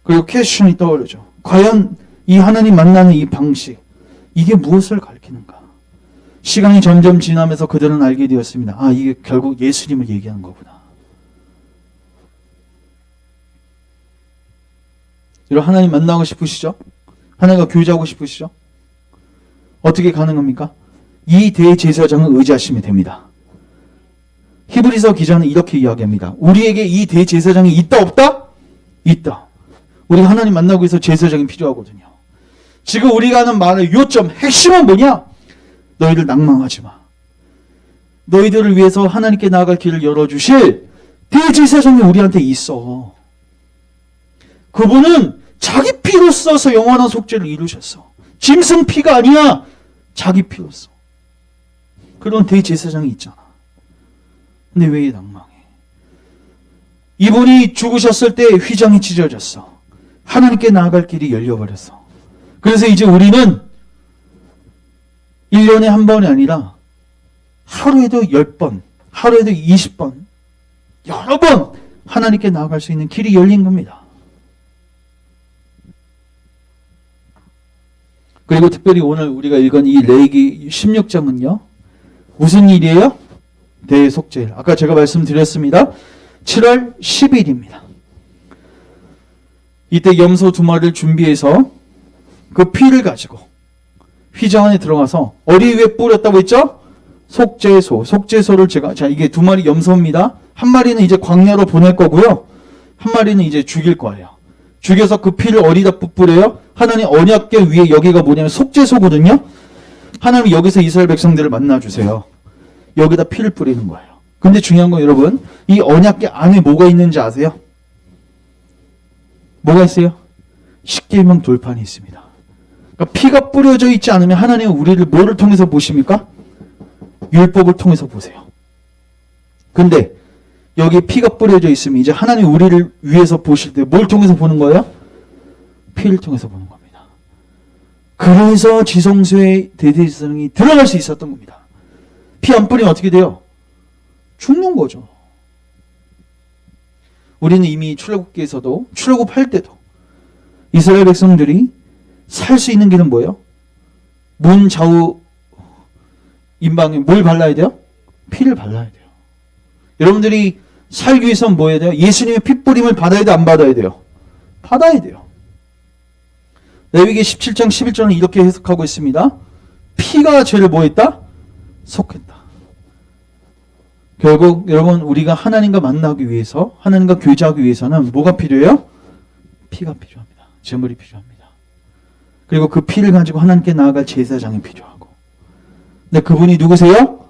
그리고 퀘스천이 떠오르죠. 과연 이 하나님 만나는 이 방식, 이게 무엇을 가리키는가? 시간이 점점 지나면서 그들은 알게 되었습니다. 아, 이게 결국 예수님을 얘기하는 거구나. 여러분 하나님 만나고 싶으시죠? 하나님과 교제하고 싶으시죠? 어떻게 가능합니까? 이 대제사장을 의지하시면 됩니다. 히브리서 기자는 이렇게 이야기합니다. 우리에게 이 대제사장이 있다 없다? 있다. 우리가 하나님 만나고 해서 제사장이 필요하거든요. 지금 우리가 하는 말의 요점, 핵심은 뭐냐? 너희들 낭망하지 마. 너희들을 위해서 하나님께 나아갈 길을 열어주실 대제사장이 우리한테 있어. 그분은 자기 피로 써서 영원한 속죄를 이루셨어. 짐승 피가 아니야. 자기 피로 써. 그런 대제사장이 있잖아. 근데 왜 낭망해? 이분이 죽으셨을 때 휘장이 찢어졌어. 하나님께 나아갈 길이 열려버렸어. 그래서 이제 우리는 1년에 한 번이 아니라 하루에도 10번, 하루에도 20번, 여러 번 하나님께 나아갈 수 있는 길이 열린 겁니다. 그리고 특별히 오늘 우리가 읽은 이 레위기 16장은요. 무슨 일이에요? 대속죄일. 아까 제가 말씀드렸습니다. 7월 10일입니다. 이때 염소 2마리를 준비해서 그 피를 가지고 휘장 안에 들어가서 어디 위에 뿌렸다고 했죠? 속죄소. 속죄소를 자, 이게 2마리 염소입니다. 한 마리는 이제 광야로 보낼 거고요. 한 마리는 이제 죽일 거예요. 죽여서 그 피를 어디다 뿌려요? 하나님 언약궤 위에 여기가 뭐냐면 속죄소거든요. 하나님이 여기서 이스라엘 백성들을 만나주세요. 여기다 피를 뿌리는 거예요. 근데 중요한 건 여러분, 이 언약궤 안에 뭐가 있는지 아세요? 뭐가 있어요? 십계명 돌판이 있습니다. 그러니까 피가 뿌려져 있지 않으면 하나님은 우리를 뭐를 통해서 보십니까? 율법을 통해서 보세요. 근데 여기 피가 뿌려져 있으면 이제 하나님 우리를 위해서 보실 때 뭘 통해서 보는 거예요? 피를 통해서 보는 겁니다. 그래서 지성소에 대제사장이 들어갈 수 있었던 겁니다. 피 안 뿌리면 어떻게 돼요? 죽는 거죠. 우리는 이미 출애굽기에서도 출애굽할 때도 이스라엘 백성들이 살 수 있는 길은 뭐예요? 문 좌우 임방에 뭘 발라야 돼요? 피를 발라야 돼요. 여러분들이 살기 위해서는 뭐 해야 돼요? 예수님의 피 뿌림을 받아야 돼, 안 받아야 돼요? 받아야 돼요. 레위기 17장 11절은 이렇게 해석하고 있습니다. 피가 죄를 뭐 했다? 속했다. 결국 여러분 우리가 하나님과 만나기 위해서 하나님과 교제하기 위해서는 뭐가 필요해요? 피가 필요합니다. 제물이 필요합니다. 그리고 그 피를 가지고 하나님께 나아갈 제사장이 필요하고. 근데 그분이 누구세요?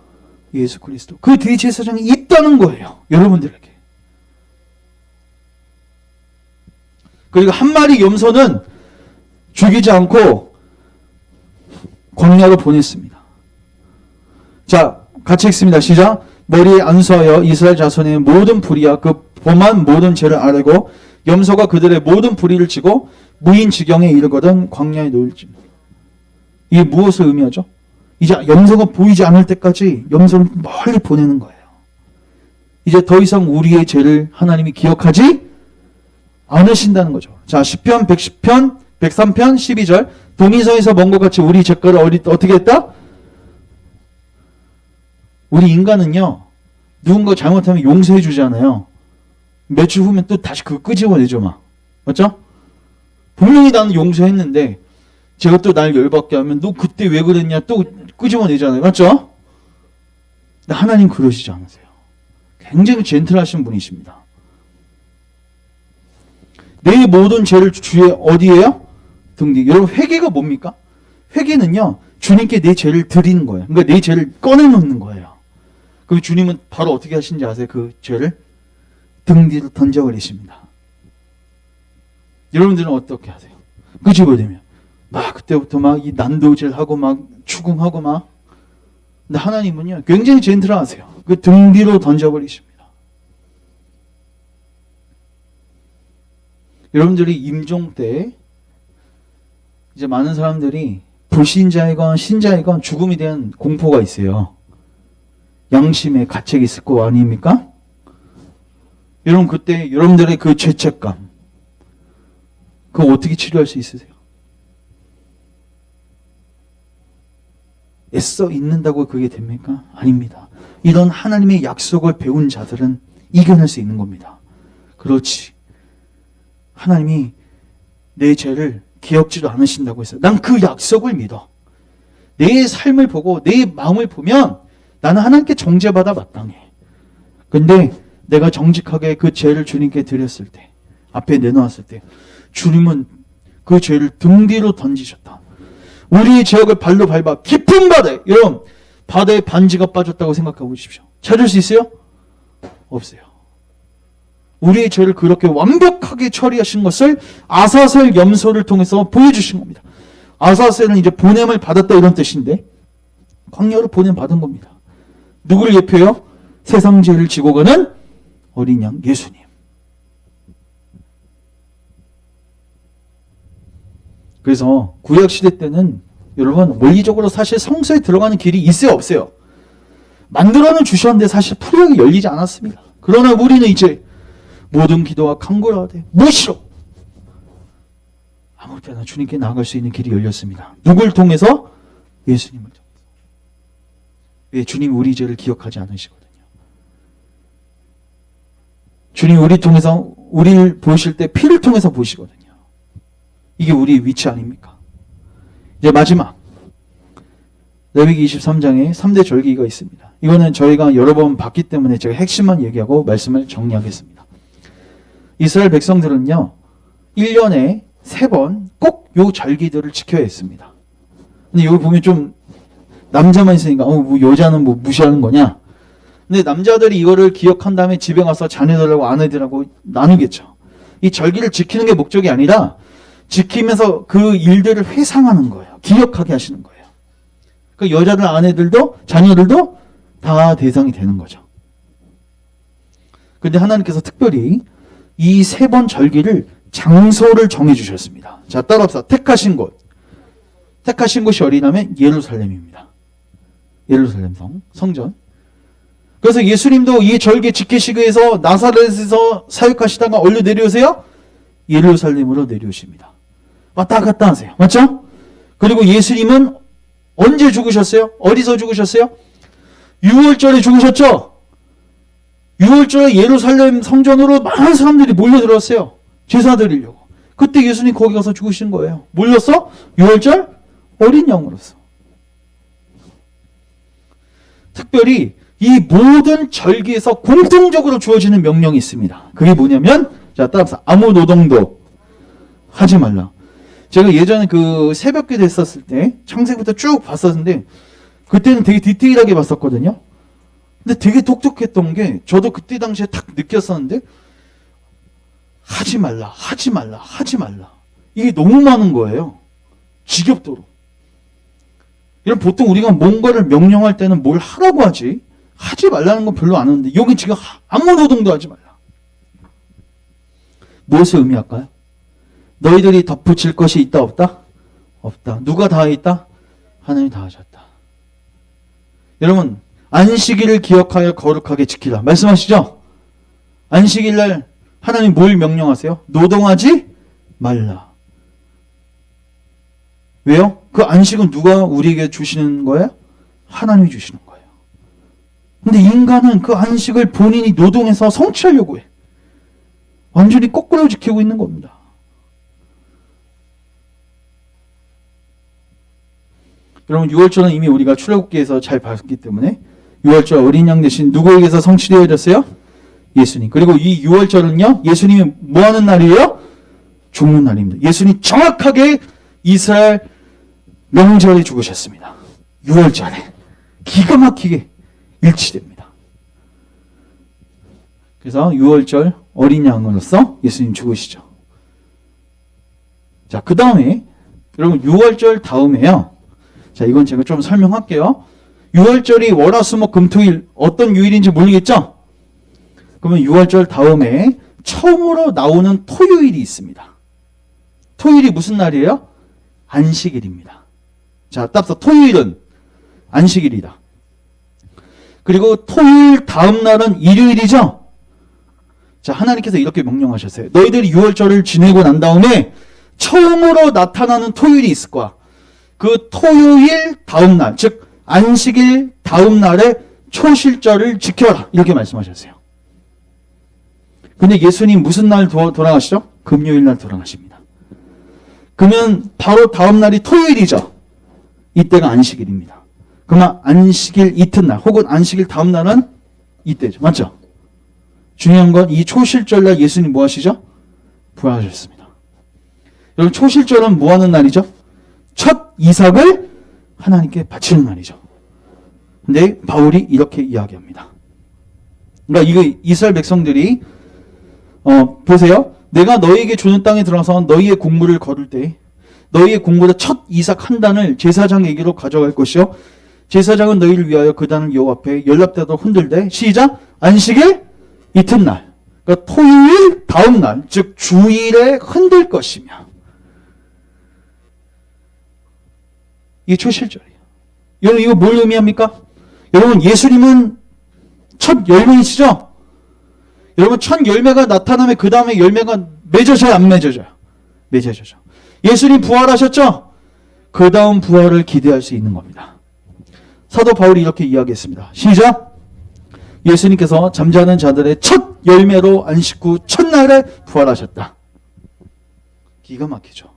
예수 그리스도. 그 대제사장이 있다는 거예요. 여러분들에게. 그리고 한 마리 염소는 죽이지 않고 광야로 보냈습니다. 자, 같이 읽습니다. 시작. 머리에 안수하여 이스라엘 자손의 모든 불의와 그 범한 모든 죄를 아뢰고 염소가 그들의 모든 불의를 지고 무인 지경에 이르거든 광야에 놓을지. 이게 무엇을 의미하죠? 이제 염소가 보이지 않을 때까지 염소를 멀리 보내는 거예요. 이제 더 이상 우리의 죄를 하나님이 기억하지 않으신다는 거죠. 자, 시편 110편 103편 12절. 동이서에서 먼 것 같이 우리 죄가를 어떻게 했다? 우리 인간은요, 누군가 잘못하면 용서해 주잖아요. 며칠 후면 또 다시 그거 끄집어내죠, 막. 맞죠? 분명히 나는 용서했는데, 제가 또 날 열받게 하면, 너 그때 왜 그랬냐? 또 끄집어내잖아요. 맞죠? 근데 하나님 그러시지 않으세요. 굉장히 젠틀하신 분이십니다. 내 모든 죄를 주의 어디에요? 등 뒤. 여러분, 회개가 뭡니까? 회개는요, 주님께 내 죄를 드리는 거예요. 그러니까 내 죄를 꺼내놓는 거예요. 그럼 주님은 바로 어떻게 하시는지 아세요? 그 죄를 등 뒤로 던져버리십니다. 여러분들은 어떻게 하세요? 끄집어내면 막 그때부터 막 이 난도질하고 막 추궁하고 막. 근데 하나님은요 굉장히 젠틀하세요. 그 등 뒤로 던져버리십니다. 여러분들이 임종 때 이제 많은 사람들이 불신자이건 신자이건 죽음에 대한 공포가 있어요. 양심의 가책이 있을 거 아닙니까? 여러분 그때 여러분들의 그 죄책감 그거 어떻게 치료할 수 있으세요? 애써 잊는다고 그게 됩니까? 아닙니다. 이런 하나님의 약속을 배운 자들은 이겨낼 수 있는 겁니다. 그렇지. 하나님이 내 죄를 기억지도 않으신다고 했어요. 난 그 약속을 믿어. 내 삶을 보고 내 마음을 보면 나는 하나님께 정죄받아 마땅해. 근데 내가 정직하게 그 죄를 주님께 드렸을 때, 앞에 내놓았을 때 주님은 그 죄를 등 뒤로 던지셨다. 우리의 죄악을 발로 밟아 깊은 바다에, 여러분 바다에 반지가 빠졌다고 생각해 보십시오. 찾을 수 있어요? 없어요. 우리의 죄를 그렇게 완벽하게 처리하신 것을 아사셀 염소를 통해서 보여주신 겁니다. 아사셀은 이제 보냄을 받았다 이런 뜻인데 광야로 보냄 받은 겁니다. 누구를 예표해요? 세상 죄를 지고 가는 어린 양 예수님. 그래서 구약시대 때는 여러분 원리적으로 사실 성소에 들어가는 길이 있어요 없어요? 만들어는 주셨는데 사실 풀이 열리지 않았습니다. 그러나 우리는 이제 모든 기도와 간구를 하되 무시로 아무 때나 주님께 나아갈 수 있는 길이 열렸습니다. 누굴 통해서? 예수님을 통해서. 왜? 주님 우리 죄를 기억하지 않으시거든요. 주님 우리 통해서 우리를 보실 때 피를 통해서 보시거든요. 이게 우리의 위치 아닙니까? 이제 마지막 레위기 23장에 3대 절기가 있습니다. 이거는 저희가 여러 번 봤기 때문에 제가 핵심만 얘기하고 말씀을 정리하겠습니다. 이스라엘 백성들은요 1년에 3번 꼭 요 절기들을 지켜야 했습니다. 근데 여기 보면 좀 남자만 있으니까 뭐 여자는 뭐 무시하는 거냐? 근데 남자들이 이거를 기억한 다음에 집에 가서 자녀들하고 아내들하고 나누겠죠. 이 절기를 지키는 게 목적이 아니라 지키면서 그 일들을 회상하는 거예요. 기억하게 하시는 거예요. 그 여자들 아내들도 자녀들도 다 대상이 되는 거죠. 근데 하나님께서 특별히 이 3번 절기를 장소를 정해 주셨습니다. 자, 따라합시다. 택하신 곳이 어디냐면 예루살렘입니다. 예루살렘 성전. 그래서 예수님도 이 절기 지키시기 위해서 나사렛에서 사역하시다가 어디로 내려오세요? 예루살렘으로 내려오십니다. 왔다 갔다 하세요. 맞죠? 그리고 예수님은 언제 죽으셨어요? 어디서 죽으셨어요? 6월절에 죽으셨죠? 6월절에 예루살렘 성전으로 많은 사람들이 몰려들었어요. 제사 드리려고. 그때 예수님 거기 가서 죽으신 거예요. 몰렸어? 6월절 어린 양으로서. 특별히 이 모든 절기에서 공통적으로 주어지는 명령이 있습니다. 그게 뭐냐면, 자, 따라서 아무 노동도 하지 말라. 제가 예전에 그 새벽기도 했었을 때 창세기부터 쭉 봤었는데 그때는 되게 디테일하게 봤었거든요. 근데 되게 독특했던 게 저도 그때 당시에 딱 느꼈었는데 하지 말라, 하지 말라, 하지 말라. 이게 너무 많은 거예요. 지겹도록. 이런 보통 우리가 뭔가를 명령할 때는 뭘 하라고 하지 하지 말라는 건 별로 안 하는데 여기 지금 아무 노동도 하지 말라. 무엇을 의미할까요? 너희들이 덧붙일 것이 있다 없다? 없다. 누가 다 했다? 하나님이 다 하셨다. 여러분 안식일을 기억하여 거룩하게 지키라. 말씀하시죠? 안식일날 하나님 뭘 명령하세요? 노동하지 말라. 왜요? 그 안식은 누가 우리에게 주시는 거예요? 하나님이 주시는 거예요. 근데 인간은 그 안식을 본인이 노동해서 성취하려고 해. 완전히 거꾸로 지키고 있는 겁니다. 여러분 6월절은 이미 우리가 출애굽기에서 잘 봤기 때문에 6월절 어린 양 대신 누구에게서 성취되어졌어요? 예수님. 그리고 이 6월절은요 예수님이 뭐하는 날이에요? 죽는 날입니다. 예수님 정확하게 이스라엘 명절에 죽으셨습니다. 6월절에 기가 막히게 일치됩니다. 그래서 6월절 어린 양으로서 예수님 죽으시죠. 자, 그 다음에 여러분 6월절 다음에요. 자, 이건 제가 좀 설명할게요. 6월절이 월화수목금토일 어떤 요일인지 모르겠죠? 그러면 6월절 다음에 처음으로 나오는 토요일이 있습니다. 토요일이 무슨 날이에요? 안식일입니다. 자, 따라서 토요일은 안식일이다. 그리고 토요일 다음 날은 일요일이죠? 자, 하나님께서 이렇게 명령하셨어요. 너희들이 6월절을 지내고 난 다음에 처음으로 나타나는 토요일이 있을 거야. 그 토요일 다음 날, 즉 안식일 다음 날에 초실절을 지켜라. 이렇게 말씀하셨어요. 근데 예수님 무슨 날 돌아가시죠? 금요일 날 돌아가십니다. 그러면 바로 다음 날이 토요일이죠. 이때가 안식일입니다. 그러면 안식일 이튿날 혹은 안식일 다음 날은 이때죠. 맞죠? 중요한 건 이 초실절날 예수님 뭐 하시죠? 부활하셨습니다. 여러분 초실절은 뭐 하는 날이죠? 첫 이삭을 하나님께 바치는 날이죠. 근데 바울이 이렇게 이야기합니다. 그러니까 이거 이스라엘 백성들이 보세요. 내가 너희에게 주는 땅에 들어가서 너희의 공물을 거둘 때 너희의 공물의 첫 이삭 한 단을 제사장에게로 가져갈 것이요. 제사장은 너희를 위하여 그 단을 여호와 앞에 연락되도록 흔들되 시작 안식일 이튿날 그러니까 토요일 다음 날 즉 주일에 흔들 것이며 이게 초실절이에요. 여러분 이거 뭘 의미합니까? 여러분 예수님은 첫 열매이시죠? 여러분 첫 열매가 나타나면 그 다음에 열매가 맺어져요 안 맺어져요? 맺어져요. 예수님 부활하셨죠? 그 다음 부활을 기대할 수 있는 겁니다. 사도 바울이 이렇게 이야기했습니다. 시작! 예수님께서 잠자는 자들의 첫 열매로 안식 후 첫날에 부활하셨다. 기가 막히죠.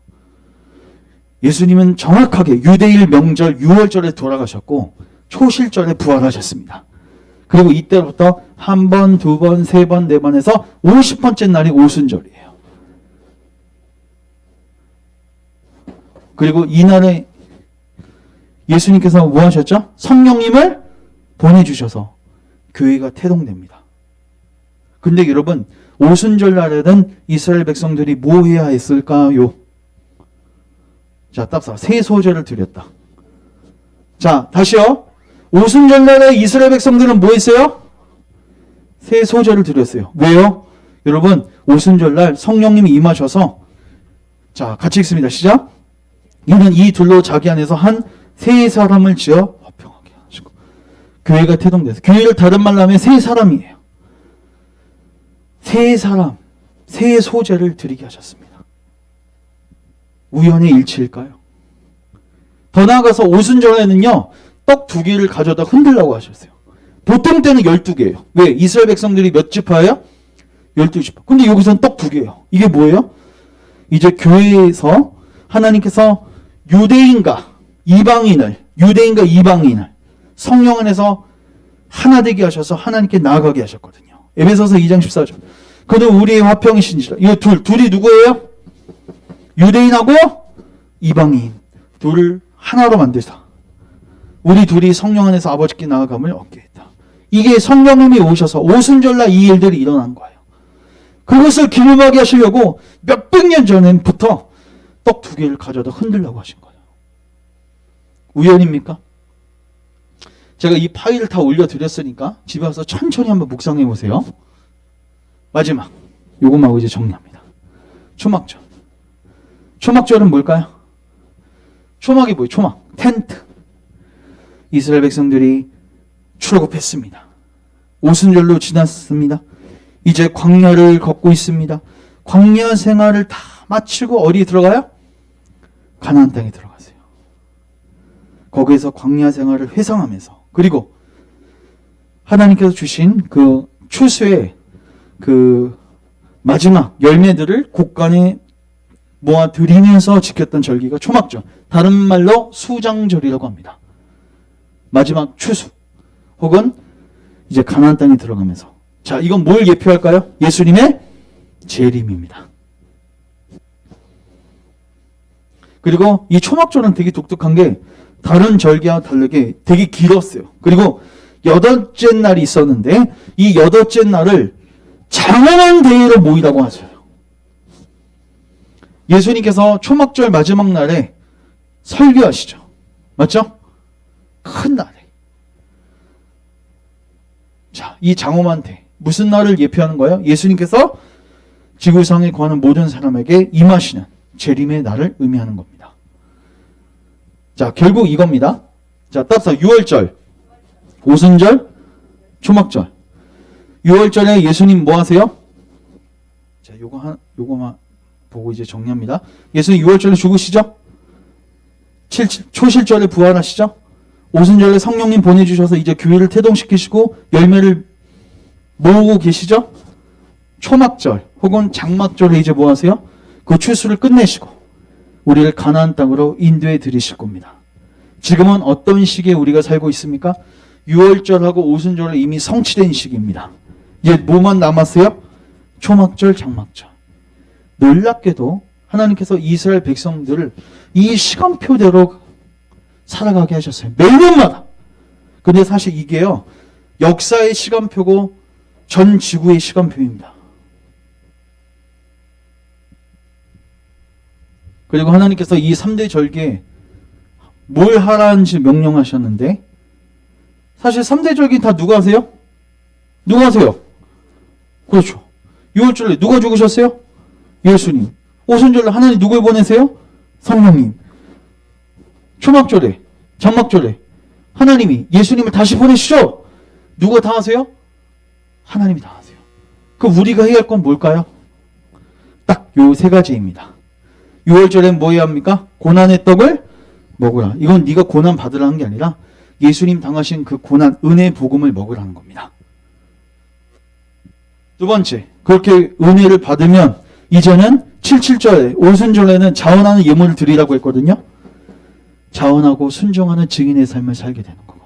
예수님은 정확하게 유대일 명절 6월절에 돌아가셨고 초실절에 부활하셨습니다. 그리고 이때부터 한 번, 두 번, 세 번, 네 번 해서 50번째 날이 오순절이에요. 그리고 이날에 예수님께서 뭐 하셨죠? 성령님을 보내주셔서 교회가 태동됩니다. 근데 여러분, 오순절 날에는 이스라엘 백성들이 뭐 해야 했을까요? 자, 답사. 세 소제를 드렸다. 자, 다시요. 오순절 날에 이스라엘 백성들은 뭐 했어요? 세 소제를 드렸어요. 왜요? 여러분, 오순절 날 성령님이 임하셔서, 자, 같이 읽습니다. 시작. 이는 이 둘로 자기 안에서 한 세 사람을 지어 화평하게 하시고, 교회가 태동돼서, 교회를 다른 말로 하면 세 사람이에요. 세 사람, 세 소제를 드리게 하셨습니다. 우연의 일치일까요? 더 나아가서 오순절에는요, 떡 2개를 가져다 흔들라고 하셨어요. 보통 때는 12개예요. 왜? 이스라엘 백성들이 몇 지파예요? 12지파. 근데 여기서는 떡 2개예요. 이게 뭐예요? 이제 교회에서 하나님께서 유대인과 이방인을 성령 안에서 하나 되게 하셔서 하나님께 나아가게 하셨거든요. 에베소서 2장 14절. 그는 우리의 화평이신지라. 이거 둘이 누구예요? 유대인하고 이방인 둘을 하나로 만들사 우리 둘이 성령 안에서 아버지께 나아감을 얻게 했다. 이게 성령님이 오셔서 오순절날 이 일들이 일어난 거예요. 그것을 기름하게 하시려고 몇백 년 전부터 떡 2개를 가져다 흔들려고 하신 거예요. 우연입니까? 제가 이 파일을 다 올려드렸으니까 집에 와서 천천히 한번 묵상해 보세요. 마지막 요것만 이제 정리합니다. 초막절. 초막절은 뭘까요? 초막이 뭐예요? 초막. 텐트. 이스라엘 백성들이 출애굽했습니다. 오순절로 지났습니다. 이제 광야를 걷고 있습니다. 광야 생활을 다 마치고 어디 들어가요? 가나안 땅에 들어가세요. 거기에서 광야 생활을 회상하면서, 그리고 하나님께서 주신 그 추수의 그 마지막 열매들을 곳간에 모아 드리면서 지켰던 절기가 초막절, 다른 말로 수장절이라고 합니다. 마지막 추수 혹은 이제 가나안 땅에 들어가면서, 자, 이건 뭘 예표할까요? 예수님의 재림입니다. 그리고 이 초막절은 되게 독특한 게 다른 절기와 다르게 되게 길었어요. 그리고 8째 날이 있었는데 이 8째 날을 장엄한 대회로 모이라고 하죠. 예수님께서 초막절 마지막 날에 설교하시죠. 맞죠? 큰 날에. 자, 이 장엄한 대회. 무슨 날을 예표하는 거예요? 예수님께서 지구상에 거하는 모든 사람에게 임하시는 재림의 날을 의미하는 겁니다. 자, 결국 이겁니다. 자, 따라서 6월절, 오순절, 초막절. 6월절에 예수님 뭐 하세요? 자, 요거만 보고 이제 정리합니다. 예수님 6월절에 죽으시죠? 초실절에 부활하시죠? 오순절에 성령님 보내주셔서 이제 교회를 태동시키시고 열매를 모으고 계시죠? 초막절 혹은 장막절에 이제 뭐 하세요? 그 추수를 끝내시고 우리를 가나안 땅으로 인도해 드리실 겁니다. 지금은 어떤 시기에 우리가 살고 있습니까? 6월절하고 오순절에 이미 성취된 시기입니다. 이제 뭐만 남았어요? 초막절, 장막절. 놀랍게도 하나님께서 이스라엘 백성들을 이 시간표대로 살아가게 하셨어요. 매년마다. 근데 사실 이게요, 역사의 시간표고 전 지구의 시간표입니다. 그리고 하나님께서 이 3대 절기에 뭘 하라는지 명령하셨는데, 사실 3대 절기 다 누가 하세요? 누가 하세요? 그렇죠. 6월절에 누가 죽으셨어요? 예수님. 오순절에 하나님 누굴 보내세요? 성령님. 초막절에, 장막절에 하나님이 예수님을 다시 보내시죠? 누가 다 하세요? 하나님이 다 하세요. 그럼 우리가 해야 할 건 뭘까요? 딱 요 3가지입니다. 6월절엔 뭐 해야 합니까? 고난의 떡을 먹으라. 이건 네가 고난 받으라는 게 아니라 예수님 당하신 그 고난, 은혜의 복음을 먹으라는 겁니다. 두 번째, 그렇게 은혜를 받으면 이제는 77절에 오순절에는 자원하는 예물을 드리라고 했거든요. 자원하고 순종하는 증인의 삶을 살게 되는 거고,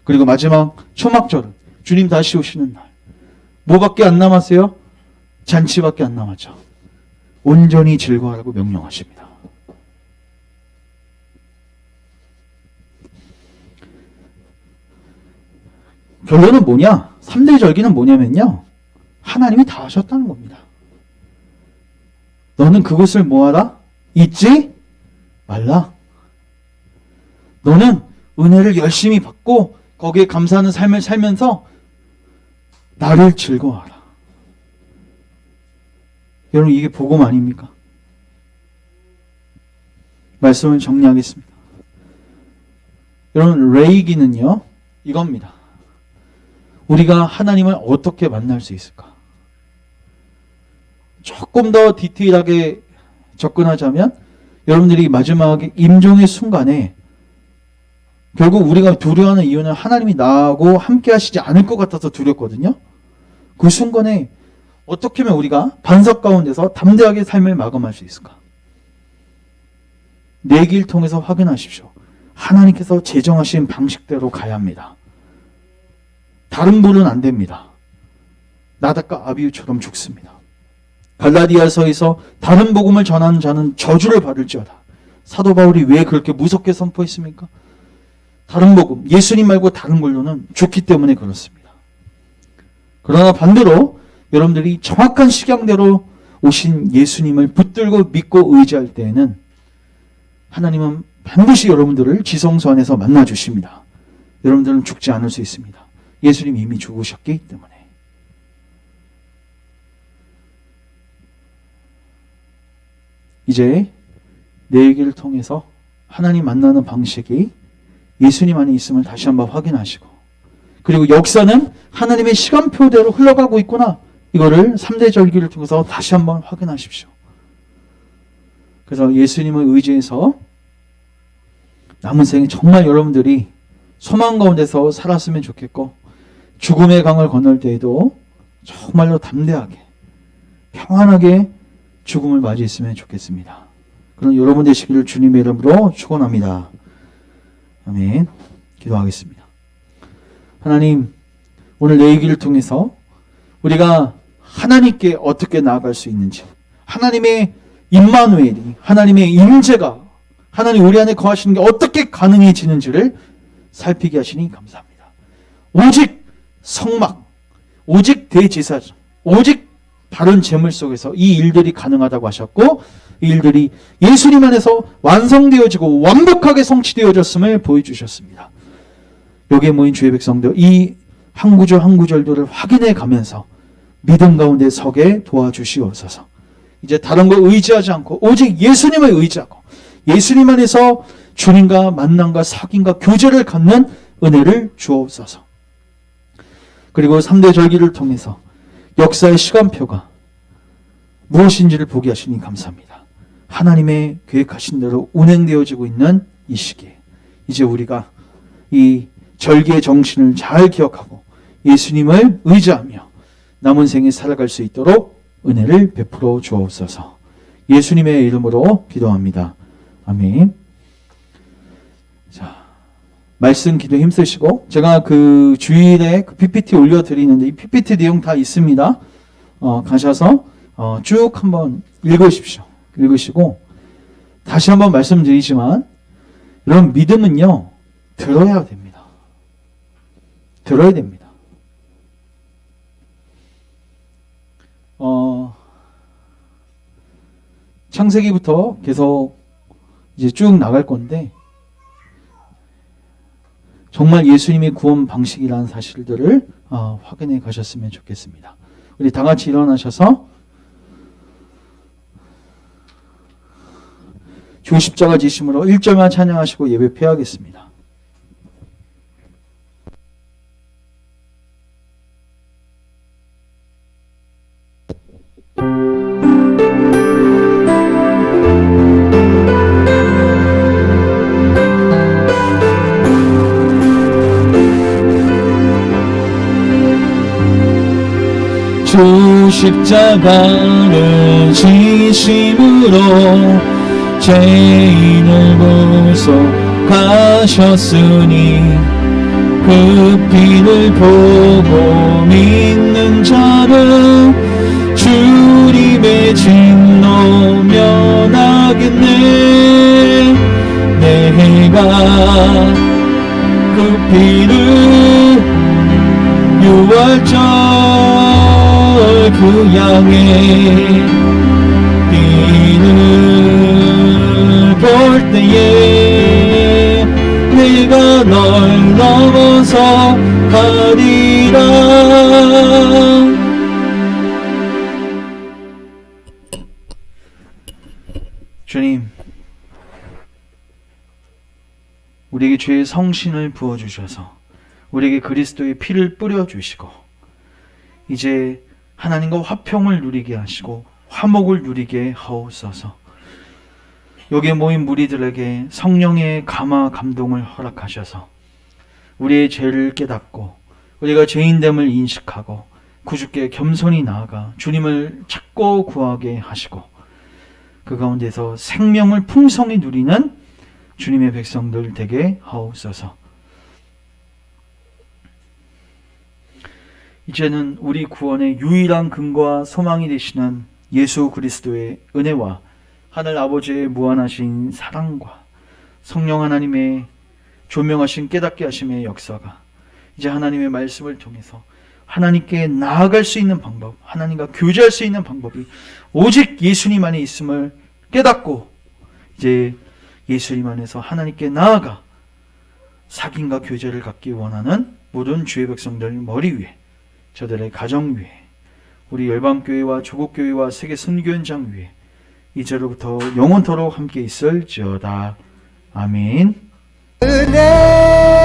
그리고 마지막 초막절은 주님 다시 오시는 날. 뭐밖에 안 남았어요? 잔치밖에 안 남았죠. 온전히 즐거워하라고 명령하십니다. 결론은 뭐냐? 3대 절기는 뭐냐면요. 하나님이 다 하셨다는 겁니다. 너는 그것을 뭐하라? 잊지 말라. 너는 은혜를 열심히 받고 거기에 감사하는 삶을 살면서 나를 즐거워하라. 여러분, 이게 복음 아닙니까? 말씀을 정리하겠습니다. 여러분, 레이기는요, 이겁니다. 우리가 하나님을 어떻게 만날 수 있을까? 조금 더 디테일하게 접근하자면, 여러분들이 마지막에 임종의 순간에 결국 우리가 두려워하는 이유는 하나님이 나하고 함께 하시지 않을 것 같아서 두렵거든요. 그 순간에 어떻게 하면 우리가 반석 가운데서 담대하게 삶을 마감할 수 있을까? 내기를 통해서 확인하십시오. 하나님께서 제정하신 방식대로 가야 합니다. 다른 불은 안 됩니다. 나답과 아비후처럼 죽습니다. 갈라디아서에서 다른 복음을 전하는 자는 저주를 받을지어다. 사도 바울이 왜 그렇게 무섭게 선포했습니까? 다른 복음, 예수님 말고 다른 걸로는 죽기 때문에 그렇습니다. 그러나 반대로 여러분들이 정확한 식양대로 오신 예수님을 붙들고 믿고 의지할 때에는 하나님은 반드시 여러분들을 지성소 안에서 만나주십니다. 여러분들은 죽지 않을 수 있습니다. 예수님이 이미 죽으셨기 때문에. 이제 내 얘기를 통해서 하나님 만나는 방식이 예수님 안에 있음을 다시 한번 확인하시고, 그리고 역사는 하나님의 시간표대로 흘러가고 있구나, 이거를 3대 절기를 통해서 다시 한번 확인하십시오. 그래서 예수님을 의지해서 남은 생에 정말 여러분들이 소망 가운데서 살았으면 좋겠고, 죽음의 강을 건널 때에도 정말로 담대하게 평안하게 죽음을 맞이했으면 좋겠습니다. 그런 여러분 되시기를 주님의 이름으로 축원합니다. 아멘. 기도하겠습니다. 하나님, 오늘 내 얘기를 통해서 우리가 하나님께 어떻게 나아갈 수 있는지, 하나님의 임마누엘이, 하나님의 임재가, 하나님 우리 안에 거하시는 게 어떻게 가능해지는지를 살피게 하시니 감사합니다. 오직 성막, 오직 대제사장, 오직 바른 제물 속에서 이 일들이 가능하다고 하셨고, 이 일들이 예수님 안에서 완성되어지고 완벽하게 성취되어졌음을 보여주셨습니다. 여기에 모인 주의 백성들, 이 한 구절 한 구절들을 확인해 가면서 믿음 가운데 서게 도와주시옵소서. 이제 다른 거 의지하지 않고 오직 예수님을 의지하고 예수님 안에서 주님과 만남과 사귐과 교제를 갖는 은혜를 주옵소서. 그리고 3대 절기를 통해서 역사의 시간표가 무엇인지를 보게 하시니 감사합니다. 하나님의 계획하신 대로 운행되어지고 있는 이 시기에 이제 우리가 이 절기의 정신을 잘 기억하고 예수님을 의지하며 남은 생에 살아갈 수 있도록 은혜를 베풀어 주옵소서. 예수님의 이름으로 기도합니다. 아멘. 자, 말씀 기도 힘쓰시고, 제가 그 주일에 그 PPT 올려드리는데 이 PPT 내용 다 있습니다. 가셔서 쭉 한번 읽으십시오. 읽으시고 다시 한번 말씀드리지만, 여러분, 믿음은요 들어야 됩니다. 들어야 됩니다. 창세기부터 계속 이제 쭉 나갈 건데, 정말 예수님의 구원 방식이라는 사실들을 확인해 가셨으면 좋겠습니다. 우리 다 같이 일어나셔서 주 십자가 지심으로 1절만 찬양하시고 예배 폐하겠습니다. 주 십자가를 지심으로 죄인을 구속하셨으니 그 피를 보고 믿는 자는 주님의 진노 면하겠네. 내가 그 피를 6월절 그 양의 빛을 볼 때에 내가 널 넘어서 가리라. 주님, 우리에게 죄의 성신을 부어주셔서 우리에게 그리스도의 피를 뿌려주시고 이제 하나님과 화평을 누리게 하시고 화목을 누리게 하옵소서. 여기에 모인 무리들에게 성령의 감화 감동을 허락하셔서 우리의 죄를 깨닫고 우리가 죄인됨을 인식하고 구주께 겸손히 나아가 주님을 찾고 구하게 하시고 그 가운데서 생명을 풍성히 누리는 주님의 백성들 되게 하옵소서. 이제는 우리 구원의 유일한 근거와 소망이 되시는 예수 그리스도의 은혜와 하늘 아버지의 무한하신 사랑과 성령 하나님의 조명하신 깨닫게 하심의 역사가 이제 하나님의 말씀을 통해서 하나님께 나아갈 수 있는 방법, 하나님과 교제할 수 있는 방법이 오직 예수님 안에 있음을 깨닫고 이제 예수님 안에서 하나님께 나아가 사귐과 교제를 갖기 원하는 모든 주의 백성들 머리 위에, 저들의 가정 위에, 우리 열방교회와 조국교회와 세계 선교현장 위에 이제로부터 영원토록 함께 있을지어다. 아멘. 은혜